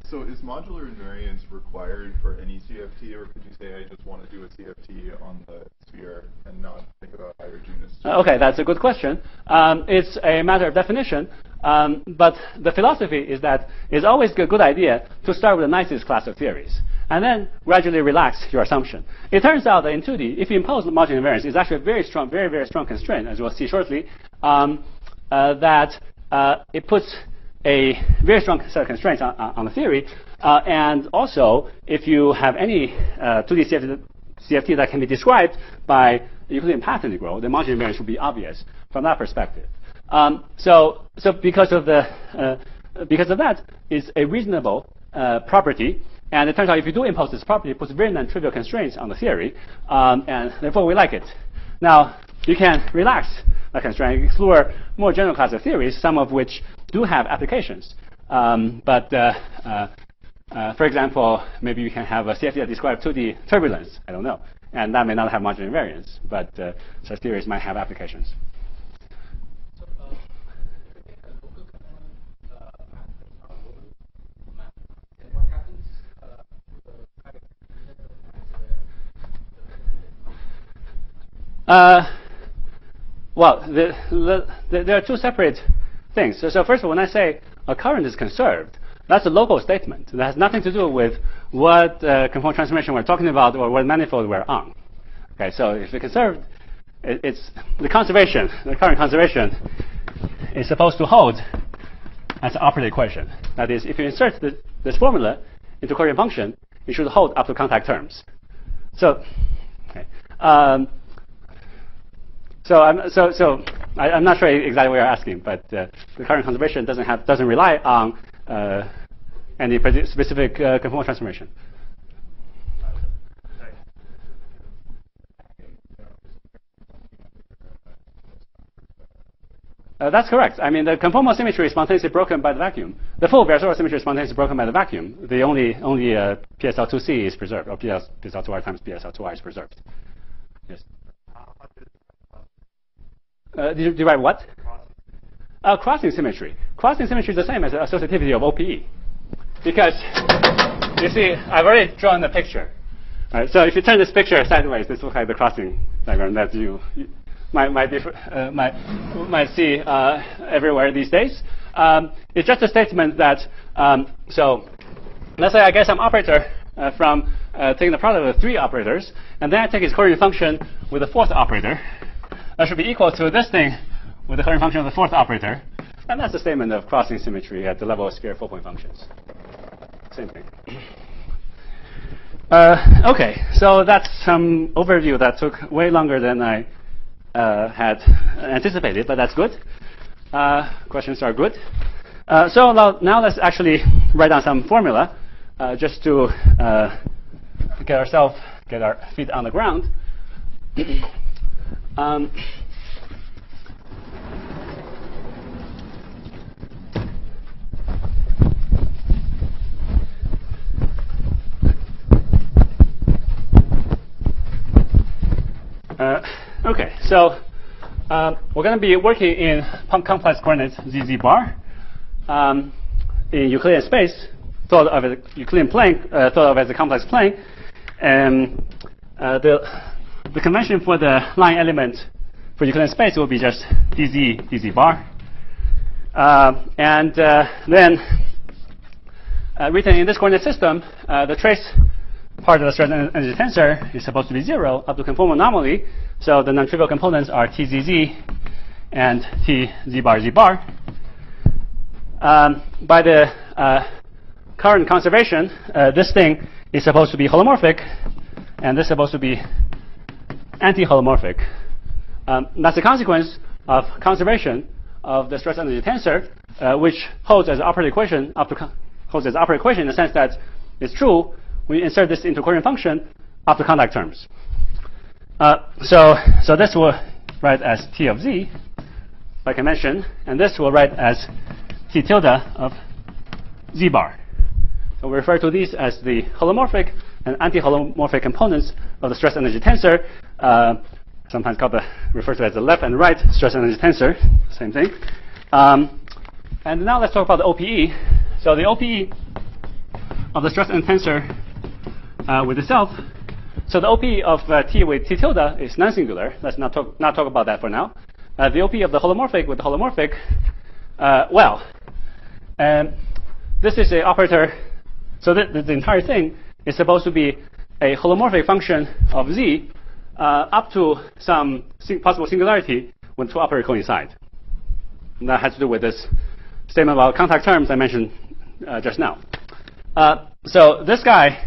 S7: So is modular invariance required for any CFT, or could you say I just want to do a CFT on the sphere and not think about higher genus?
S2: Okay, that's a good question. It's a matter of definition, but the philosophy is that it's always a good idea to start with the nicest class of theories, and then gradually relax your assumption. It turns out that in 2D, if you impose modular invariance, it's actually a very strong, very strong constraint, as we'll see shortly, that it puts a very strong set of constraints on the theory. And also, if you have any 2D CFT that can be described by the Euclidean path integral, the modular invariance will be obvious from that perspective. So because of that, is a reasonable property. And it turns out if you do impose this property, it puts very non-trivial constraints on the theory, and therefore we like it. Now, you can relax that constraint and explore more general class of theories, some of which do have applications. But For example, maybe you can have a CFT that describes 2D turbulence. I don't know. And that may not have modular invariance, but such theories might have applications.
S3: So, if you take a local component matrix on a local map, then what happens to the kind of unit of maps
S2: well, there are two separate things. So first of all, when I say a current is conserved, that's a local statement. That has nothing to do with what conformal transformation we're talking about or what manifold we're on. Okay, so if it's conserved, it's the conservation, the current conservation is supposed to hold as an operative equation. That is, if you insert this formula into a Coercion function, it should hold up to contact terms. So, okay. I'm not sure exactly what you're asking, but the current conservation doesn't rely on any specific conformal transformation. That's correct. I mean, the conformal symmetry is spontaneously broken by the vacuum. The full Berzora symmetry is spontaneously broken by the vacuum. The only PSL2C is preserved, or PSL2R times PSL2R is preserved. Yes. Did you write what? Crossing symmetry. Crossing symmetry is the same as the associativity of OPE. Because, you see, I've already drawn the picture. All right, so if you turn this picture sideways, this looks like the crossing diagram that you might see everywhere these days. It's just a statement that, so let's say I get some operator from taking the product of 3 operators, and then I take its Coercion function with the 4th operator. That should be equal to this thing with the Coercion function of the 4th operator. And that's a statement of crossing symmetry at the level of sphere 4-point functions. Same thing. Okay, so that's some overview that took way longer than I had anticipated, but that's good. Questions are good. So now let's actually write down some formula just to get our feet on the ground. Okay, so we're going to be working in complex coordinates ZZ bar in Euclidean space, thought of as a Euclidean plane, thought of as a complex plane, and the convention for the line element for Euclidean space will be just DZ bar, and then written in this coordinate system, the trace part of the stress energy tensor is supposed to be 0 up to conformal anomaly. So the non-trivial components are TZZ and TZ bar Z bar. By the current conservation, this thing is supposed to be holomorphic, and this is supposed to be anti-holomorphic. That's a consequence of conservation of the stress energy tensor, which holds as an operative equation holds as an operative equation in the sense that it's true when you insert this into a Coercion function up to contact terms. So this will write as T of Z by convention, and this will write as T tilde of Z bar. So we refer to these as the holomorphic and anti-holomorphic components of the stress energy tensor, sometimes referred to as the left and right stress energy tensor, same thing. And now let's talk about the OPE. So the OPE of the stress energy tensor with itself. So the OPE of T with T tilde is non-singular. Let's not talk about that for now. The OPE of the holomorphic with the holomorphic, this is an operator. So the entire thing is supposed to be a holomorphic function of Z up to some possible singularity when 2 operators coincide. And that has to do with this statement about contact terms I mentioned just now. So this guy,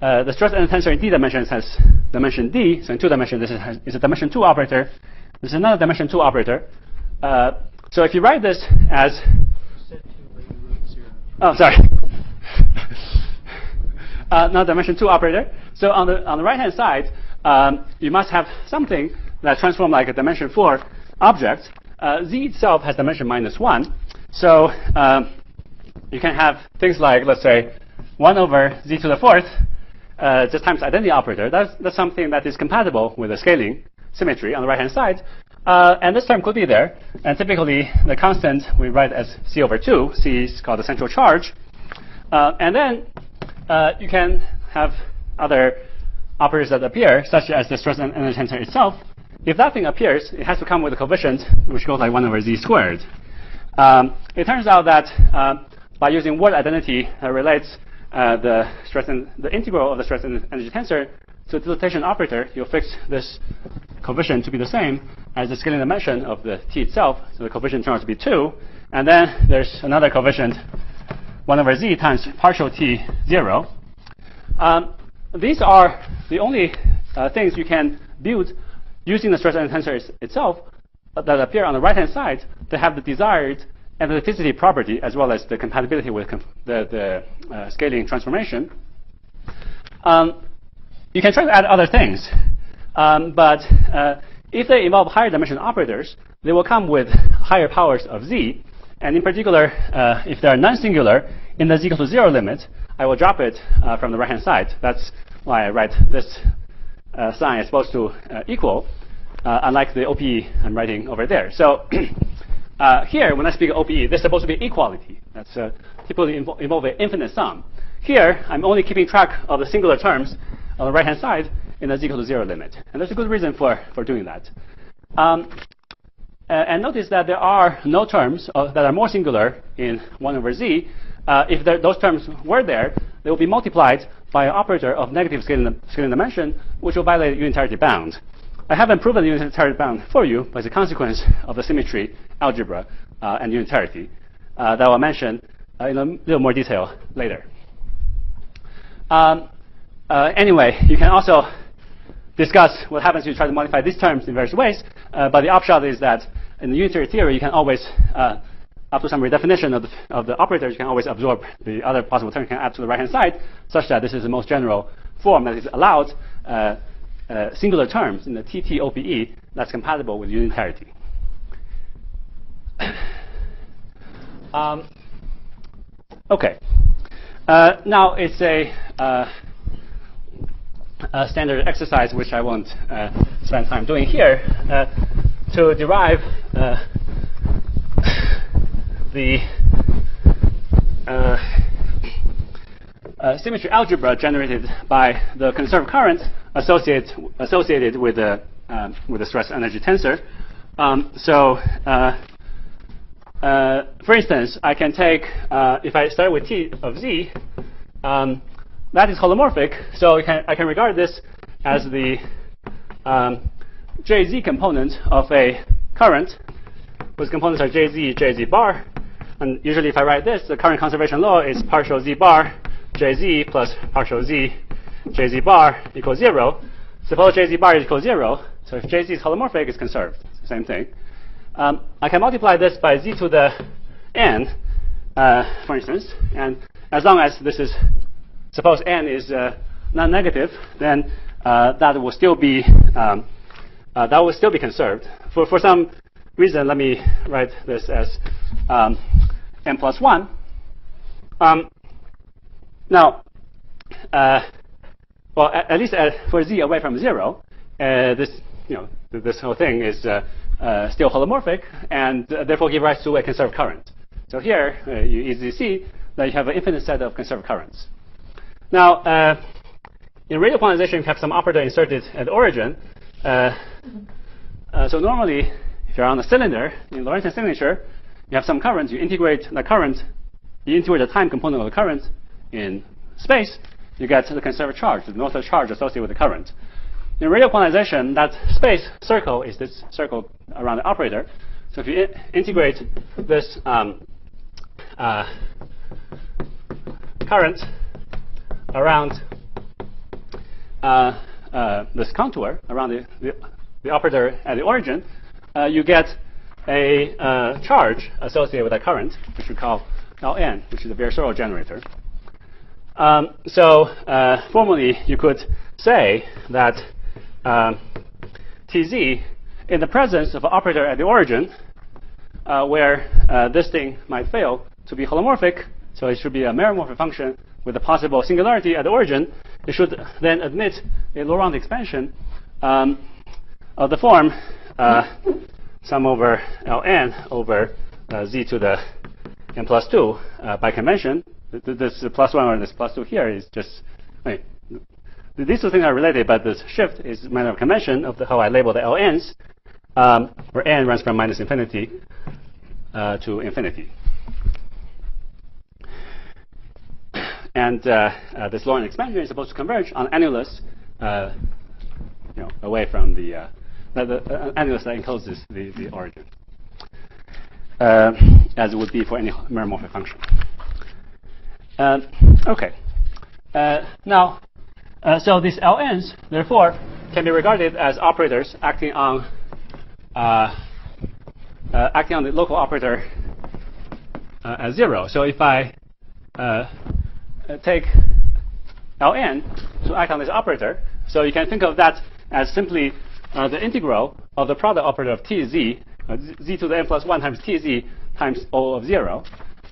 S2: the stress energy tensor in D dimensions has dimension D. So in 2 dimensions, this is a dimension 2 operator. This is another dimension 2 operator. So if you write this as... Oh, sorry. Now dimension 2 operator. So on the right-hand side, you must have something that transforms like a dimension 4 object. Z itself has dimension -1. So you can have things like, let's say, 1 over z to the fourth just times identity operator. That's something that is compatible with the scaling symmetry on the right-hand side. And this term could be there. And typically, the constant we write as c over 2. C is called the central charge. And then you can have other operators that appear, such as the stress energy tensor itself. If that thing appears, it has to come with a coefficient which goes like 1 over z squared. It turns out that by using word identity relates the integral of the stress energy tensor to the dilatation operator, you'll fix this coefficient to be the same as the scaling dimension of the t itself. So the coefficient turns out to be 2. And then there's another coefficient, 1 over z times partial t 0. These are the only things you can build using the stress energy tensor itself that appear on the right-hand side to have the desired analyticity property as well as the compatibility with the scaling transformation. You can try to add other things, but if they involve higher dimension operators, they will come with higher powers of z. And in particular, if they are non-singular in the z equal to 0 limit, I will drop it from the right-hand side. That's why I write this sign as opposed to equal, unlike the OPE I'm writing over there. So here, when I speak of OPE, this is supposed to be equality. That's typically involve an infinite sum. Here, I'm only keeping track of the singular terms on the right-hand side in the z equal to 0 limit. And there's a good reason for doing that. And notice that there are no terms that are more singular in 1 over z. If those terms were there, they will be multiplied by an operator of negative scaling dimension, which will violate unitarity bound. I haven't proven the unitarity bound for you, but it's a consequence of the symmetry algebra and unitarity that I'll mention in a little more detail later. Anyway, you can also discuss what happens if you try to modify these terms in various ways, but the upshot is that in the unitary theory, you can always, up to some redefinition of the operators, you can always absorb the other possible term you can add to the right-hand side, such that this is the most general form that is allowed singular terms in the TT-OPE that's compatible with unitarity. Okay. Now it's a standard exercise which I won't spend time doing here to derive the symmetry algebra generated by the conserved current associated with the stress energy tensor. For instance, I can take if I start with t of z, that is holomorphic. So I can regard this as the jz component of a current, whose components are jz bar. And usually, if I write this, the current conservation law is partial z bar jz plus partial z jz bar equals 0. Suppose jz bar equals 0. So if jz is holomorphic, it's conserved. It's the same thing. I can multiply this by z to the n, for instance. And as long as this is, suppose n is non-negative, then that will still be conserved. For some reason, let me write this as n plus 1. Now, well, at least for z away from 0, this whole thing is still holomorphic, and therefore give rise to a conserved current. So here, you easily see that you have an infinite set of conserved currents. Now, in radial polarization, you have some operator inserted at the origin. So normally, if you're on a cylinder, in Lorentzian signature, you have some current. You integrate the current, you integrate the time component of the current in space, you get the conserved charge, the normal charge associated with the current. In radial polarization, that space circle is this circle around the operator. So if you integrate this current around this contour, around the operator at the origin, you get a charge associated with that current, which we call Ln, which is a Virasoro generator. Formally, you could say that Tz, in the presence of an operator at the origin, where this thing might fail to be holomorphic, so it should be a meromorphic function with a possible singularity at the origin, it should then admit a Laurent expansion of the form sum over Ln over z to the n plus 2 by convention. This plus 1 or this plus 2 here is just, these two things are related, but this shift is a matter of convention of how I label the Ln's, where n runs from minus infinity to infinity. And this Laurent expansion is supposed to converge on annulus, away from the annulus that encloses the origin, as it would be for any meromorphic function. Okay. Now, so these Ln's, therefore, can be regarded as operators acting on the local operator as 0. So if I take Ln to act on this operator, so you can think of that as simply the integral of the product operator of tz, z to the n plus 1 times tz times O of 0.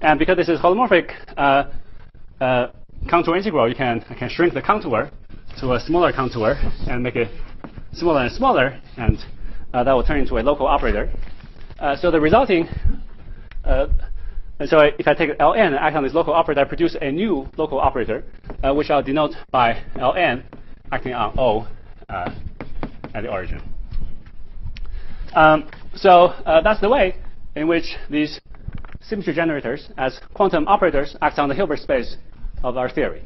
S2: And because this is holomorphic contour integral, I can shrink the contour to a smaller contour and make it smaller and smaller, and that will turn into a local operator. So the resulting, so if I take Ln and act on this local operator, I produce a new local operator, which I'll denote by Ln acting on O at the origin. So that's the way in which these symmetry generators as quantum operators act on the Hilbert space of our theory.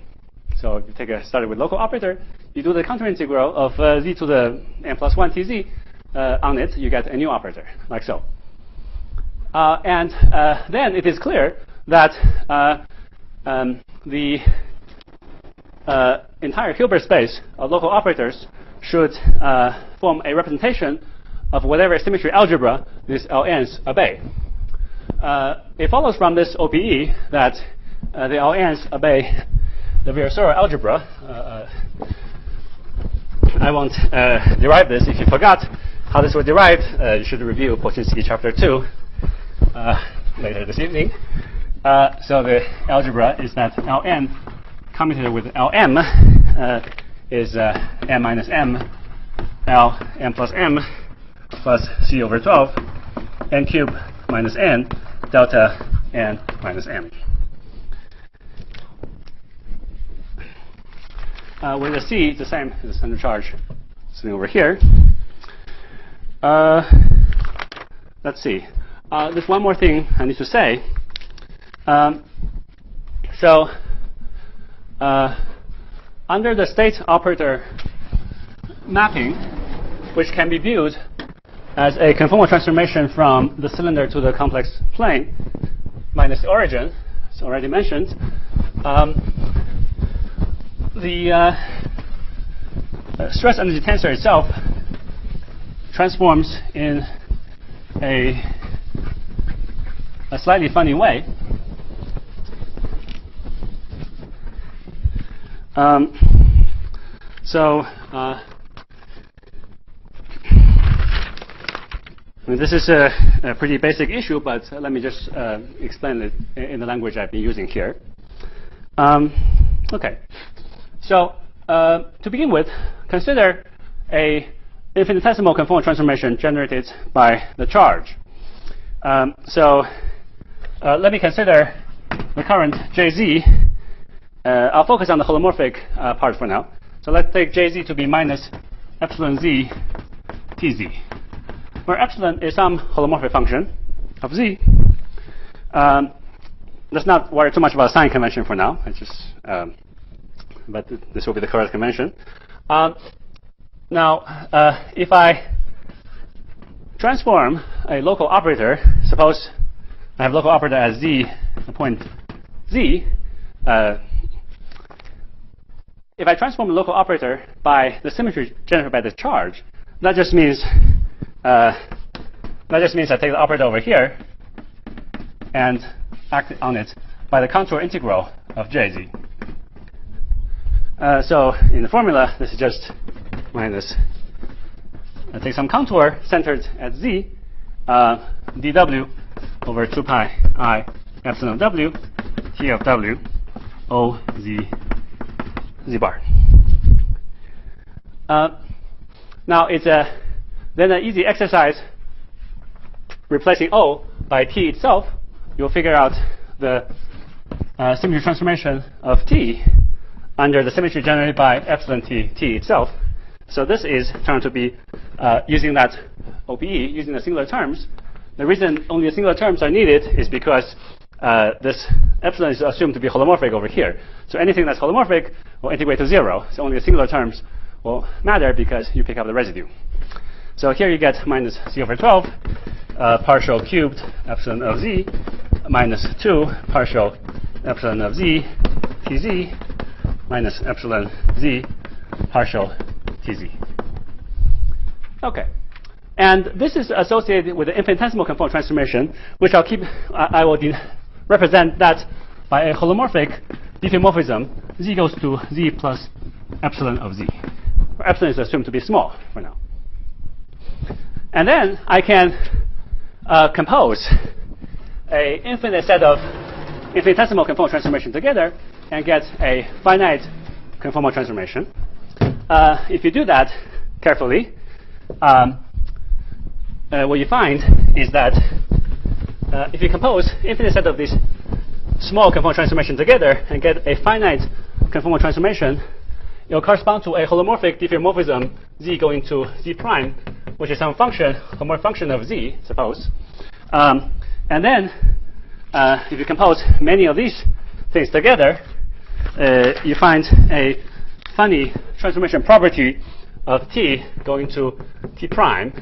S2: So if you started with local operator, you do the counter integral of z to the n plus 1 tz on it, you get a new operator, like so. And then it is clear that the entire Hilbert space of local operators should form a representation of whatever symmetry algebra these Ln's obey. It follows from this OPE that the Ln's obey the Virasoro algebra. I won't derive this. If you forgot how this was derived, you should review Polchinski chapter 2 later this evening. So the algebra is that Ln commutated with Lm is m minus m, Lm plus m plus c over 12, n cubed minus n, delta n minus m. With the c, it's the same as the center charge sitting over here. Let's see. There's one more thing I need to say. Under the state operator mapping, which can be viewed as a conformal transformation from the cylinder to the complex plane minus the origin, it's already mentioned, the stress energy tensor itself transforms in a slightly funny way. This is a pretty basic issue, but let me just explain it in the language I've been using here. Okay. So to begin with, consider a infinitesimal conformal transformation generated by the charge. Let me consider the current Jz. I'll focus on the holomorphic part for now. So let's take Jz to be minus epsilon z tz, where epsilon is some holomorphic function of z. Let's not worry too much about sign convention for now. But this will be the correct convention. Now, if I transform a local operator, suppose I have local operator as z, the point z. If I transform a local operator by the symmetry generated by the charge, that just means I take the operator over here and act on it by the contour integral of Jz. So in the formula, this is just minus. I take some contour centered at z, dw over 2 pi I epsilon w, t of w, O Z Z bar. Now it's then an easy exercise replacing O by T itself. You'll figure out the symmetry transformation of T under the symmetry generated by epsilon T itself. So this is turned to be using that OPE, using the singular terms. The reason only the singular terms are needed is because this epsilon is assumed to be holomorphic over here. So anything that's holomorphic will integrate to 0. So only the singular terms will matter because you pick up the residue. So here you get minus C over 12, partial cubed epsilon of Z, minus 2 partial epsilon of Z, TZ, minus epsilon Z, partial TZ. Okay. And this is associated with the infinitesimal conformal transformation, which I will represent that by a holomorphic diffeomorphism. Z goes to Z plus epsilon of Z. Where epsilon is assumed to be small for now. And then I can compose an infinite set of infinitesimal conformal transformation together and get a finite conformal transformation. If you do that carefully, what you find is that if you compose infinite set of these small conformal transformations together and get a finite conformal transformation, it will correspond to a holomorphic diffeomorphism Z going to Z prime, which is some function, homomorphic function of Z, suppose. And then if you compose many of these things together, you find a funny transformation property of T going to T prime,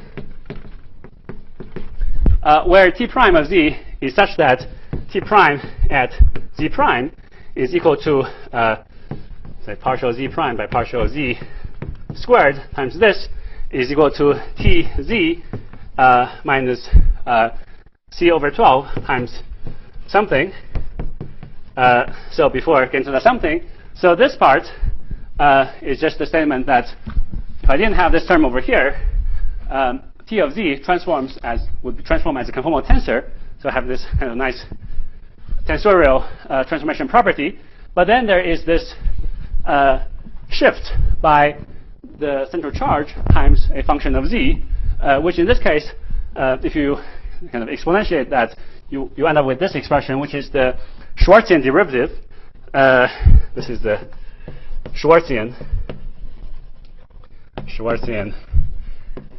S2: where T prime of Z is such that T prime at Z prime is equal to, say, partial Z prime by partial Z squared times this is equal to TZ minus C over 12 times something. So before getting to the something, so this part is just the statement that if I didn't have this term over here, T of Z would transform as a conformal tensor. So I have this kind of nice tensorial transformation property. But then there is this shift by the central charge times a function of Z, which in this case, if you kind of exponentiate that, you end up with this expression, which is the Schwarzenegger derivative. This is the Schwarzenegger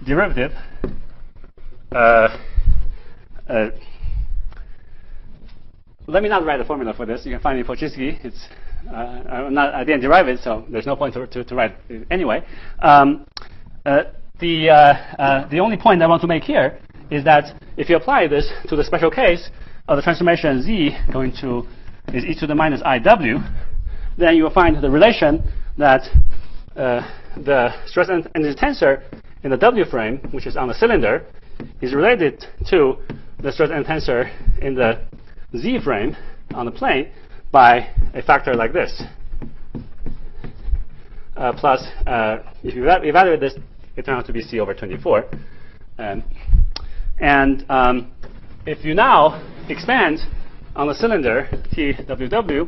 S2: derivative. Let me not write a formula for this. You can find it in Pochinski. It's I didn't derive it, so there's no point to write it anyway. The only point I want to make here is that if you apply this to the special case of the transformation Z going to is e to the minus IW, then you will find the relation that the stress energy tensor in the W frame, which is on the cylinder, is related to the stress energy tensor in the Z frame on the plane by a factor like this. Plus, if you evaluate this, it turns out to be C over 24. If you now expand on the cylinder TWW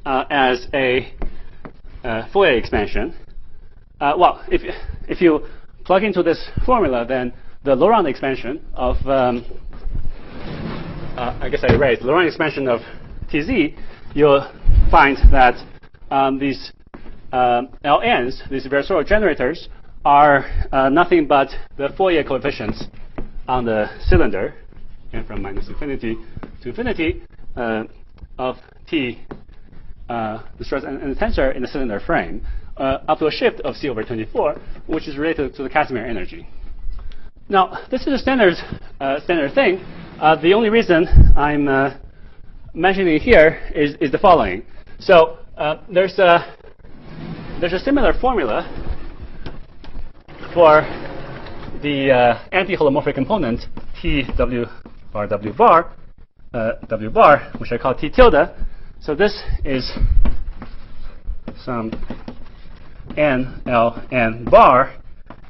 S2: as a Fourier expansion, well, if you plug into this formula, then the Laurent expansion of I guess I erased Laurent expansion of TZ, you'll find that these LNs, these Virasoro generators, are nothing but the Fourier coefficients on the cylinder, and from minus infinity to infinity of T, the stress and the tensor in the cylinder frame, up to a shift of C over 24, which is related to the Casimir energy. Now, this is a standard thing. The only reason I'm mentioning it here is the following. So there's a similar formula for the anti-holomorphic component T W bar, which I call T tilde. So this is some n L n bar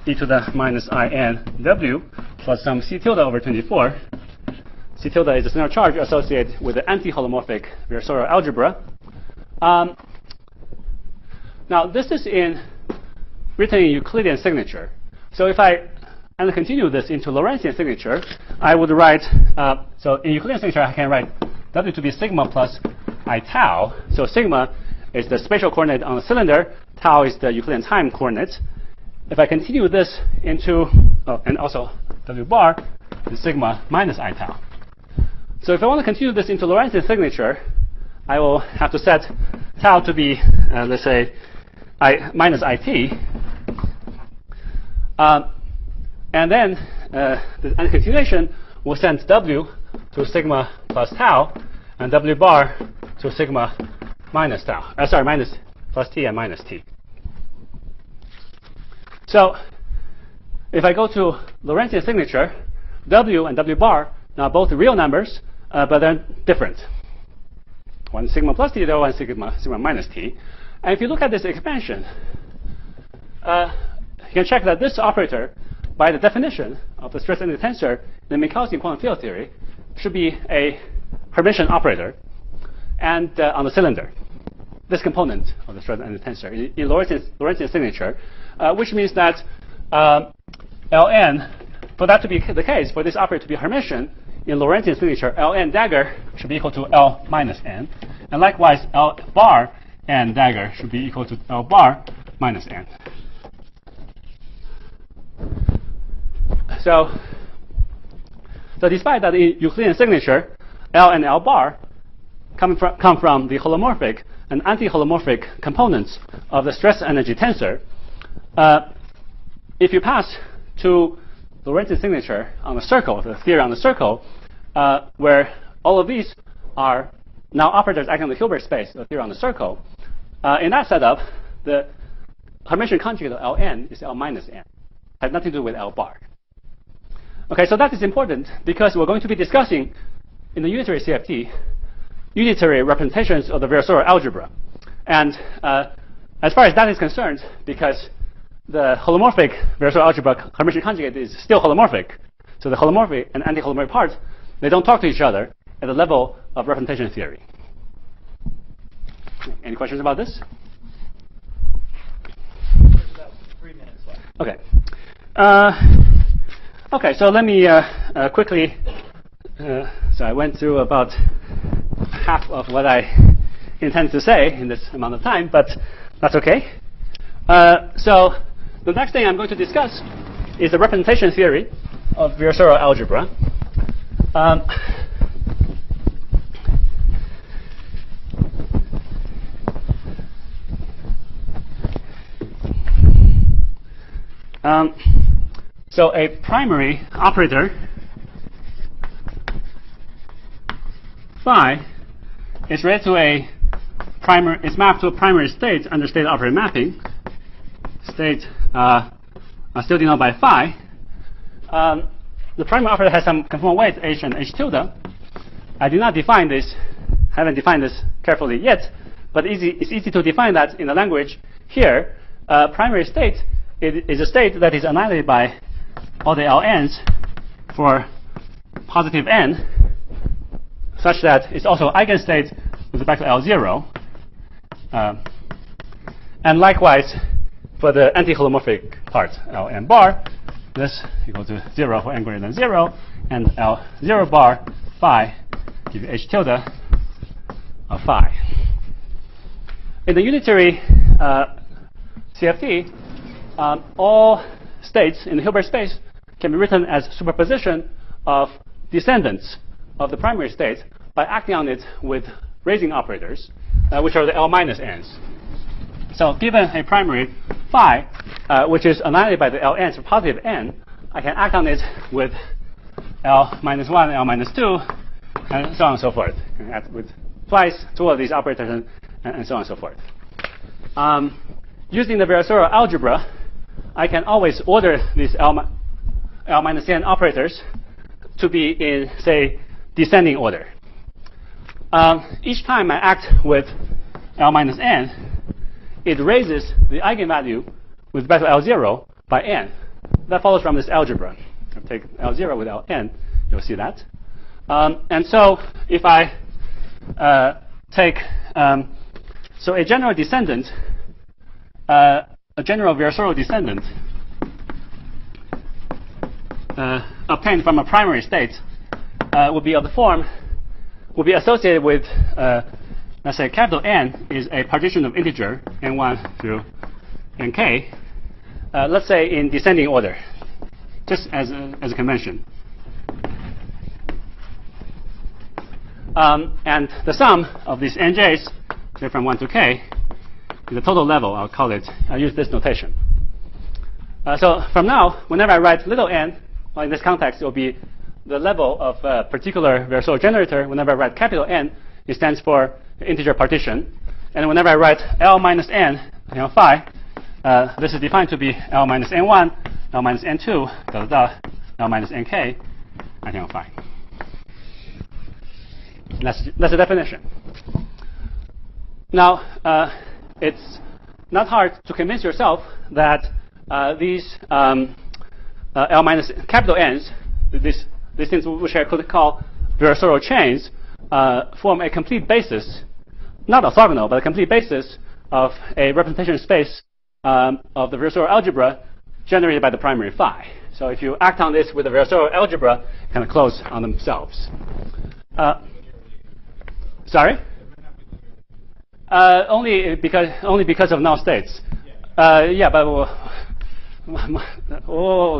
S2: e to the minus I n W plus some C tilde over 24 C tilde is the center of charge associated with the anti-holomorphic Virasoro algebra. Now, this is written in Euclidean signature. So if I continue this into Lorentzian signature, I would write, so in Euclidean signature, I can write W to be sigma plus I tau. So sigma is the spatial coordinate on the cylinder. Tau is the Euclidean time coordinate. If I continue this into, and also W bar is sigma minus I tau. So if I want to continue this into Lorentzian signature, I will have to set tau to be, let's say, I minus IT. And then the continuation will send W to sigma plus tau, and W bar to sigma minus tau. Minus plus T and minus T. So if I go to Lorentzian signature, W and W bar now both real numbers, but they're different. One sigma plus T, the other one sigma minus T. And if you look at this expansion, you can check that this operator, by the definition of the stress energy tensor in the Minkowski quantum field theory, should be a Hermitian operator and on the cylinder. This component of the stress energy tensor in Lorentzian signature, which means that Ln, for that to be the case, for this operator to be Hermitian, in Lorentzian signature, Ln dagger should be equal to L minus n. And likewise, L bar n dagger should be equal to L bar minus n. So despite that in Euclidean signature, L and L bar come from the holomorphic and anti-holomorphic components of the stress energy tensor, if you pass to Lorentzian signature on the circle, the theory on the circle, where all of these are now operators acting on the Hilbert space, the theory on the circle, in that setup, the Hermitian conjugate of Ln is L minus n. Has nothing to do with L bar. Okay, so that is important because we're going to be discussing in the unitary CFT unitary representations of the Virasoro algebra. And as far as that is concerned, because the holomorphic Virasoro algebra Hermitian conjugate is still holomorphic, so the holomorphic and anti-holomorphic parts, they don't talk to each other at the level of representation theory. Any questions about this?
S1: There's about 3 minutes left.
S2: Okay. Okay, so let me quickly, so I went through about half of what I intend to say in this amount of time, but that's okay. So the next thing I'm going to discuss is the representation theory of Virasoro algebra. So a primary operator phi is related to a primary. It's mapped to a primary state under state operator mapping. State still denoted by phi. The primary operator has some conformal weights h and h tilde. I did not define this. Haven't defined this carefully yet, but it's easy to define that in the language here. Primary state is a state that is annihilated by all the Ln's for positive n, such that it's also eigenstate with respect to L0. And likewise, for the anti-holomorphic part, Ln bar, this equal to 0 for n greater than 0, and L0 bar phi give you h tilde of phi. In the unitary CFT, all states in the Hilbert space can be written as superposition of descendants of the primary state by acting on it with raising operators, which are the L minus n's. So given a primary phi, which is annihilated by the Ln's for positive n, I can act on it with L minus 1, L minus 2, and so on and so forth. I can act with twice, two of these operators, and so on and so forth. Using the Virasoro algebra, I can always order these L minus n operators to be in, say, descending order. Each time I act with L minus n, it raises the eigenvalue with respect to L0 by n. That follows from this algebra. If I take L0 with Ln, you'll see that. And so if I take so a general descendant, a general Virasoro descendant obtained from a primary state would be of the form, would be associated with, let's say, capital N is a partition of integer n1 through nk, let's say in descending order, just as a convention. And the sum of these nj's, say from 1 to k, is the total level. I'll use this notation. So from now, whenever I write little n, well, in this context, it will be the level of a particular Virasoro generator. Whenever I write capital N, it stands for integer partition. And whenever I write L minus n, phi, this is defined to be L minus n1, L minus n2, L minus nk, phi. That's the definition. Now, it's not hard to convince yourself that these L minus capital N's, these things which I could call Virasoro chains, form a complete basis, not orthogonal, but a complete basis of a representation space of the Virasoro algebra generated by the primary phi. So if you act on this with the Virasoro algebra, kind of close on themselves. Sorry? Only because of null states. Yeah, but we'll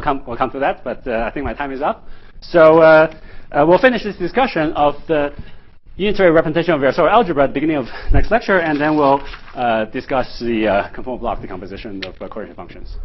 S2: come to that. But I think my time is up. So we'll finish this discussion of the unitary representation of Virasoro algebra at the beginning of next lecture, and then we'll discuss the conformal block decomposition of coordinate functions.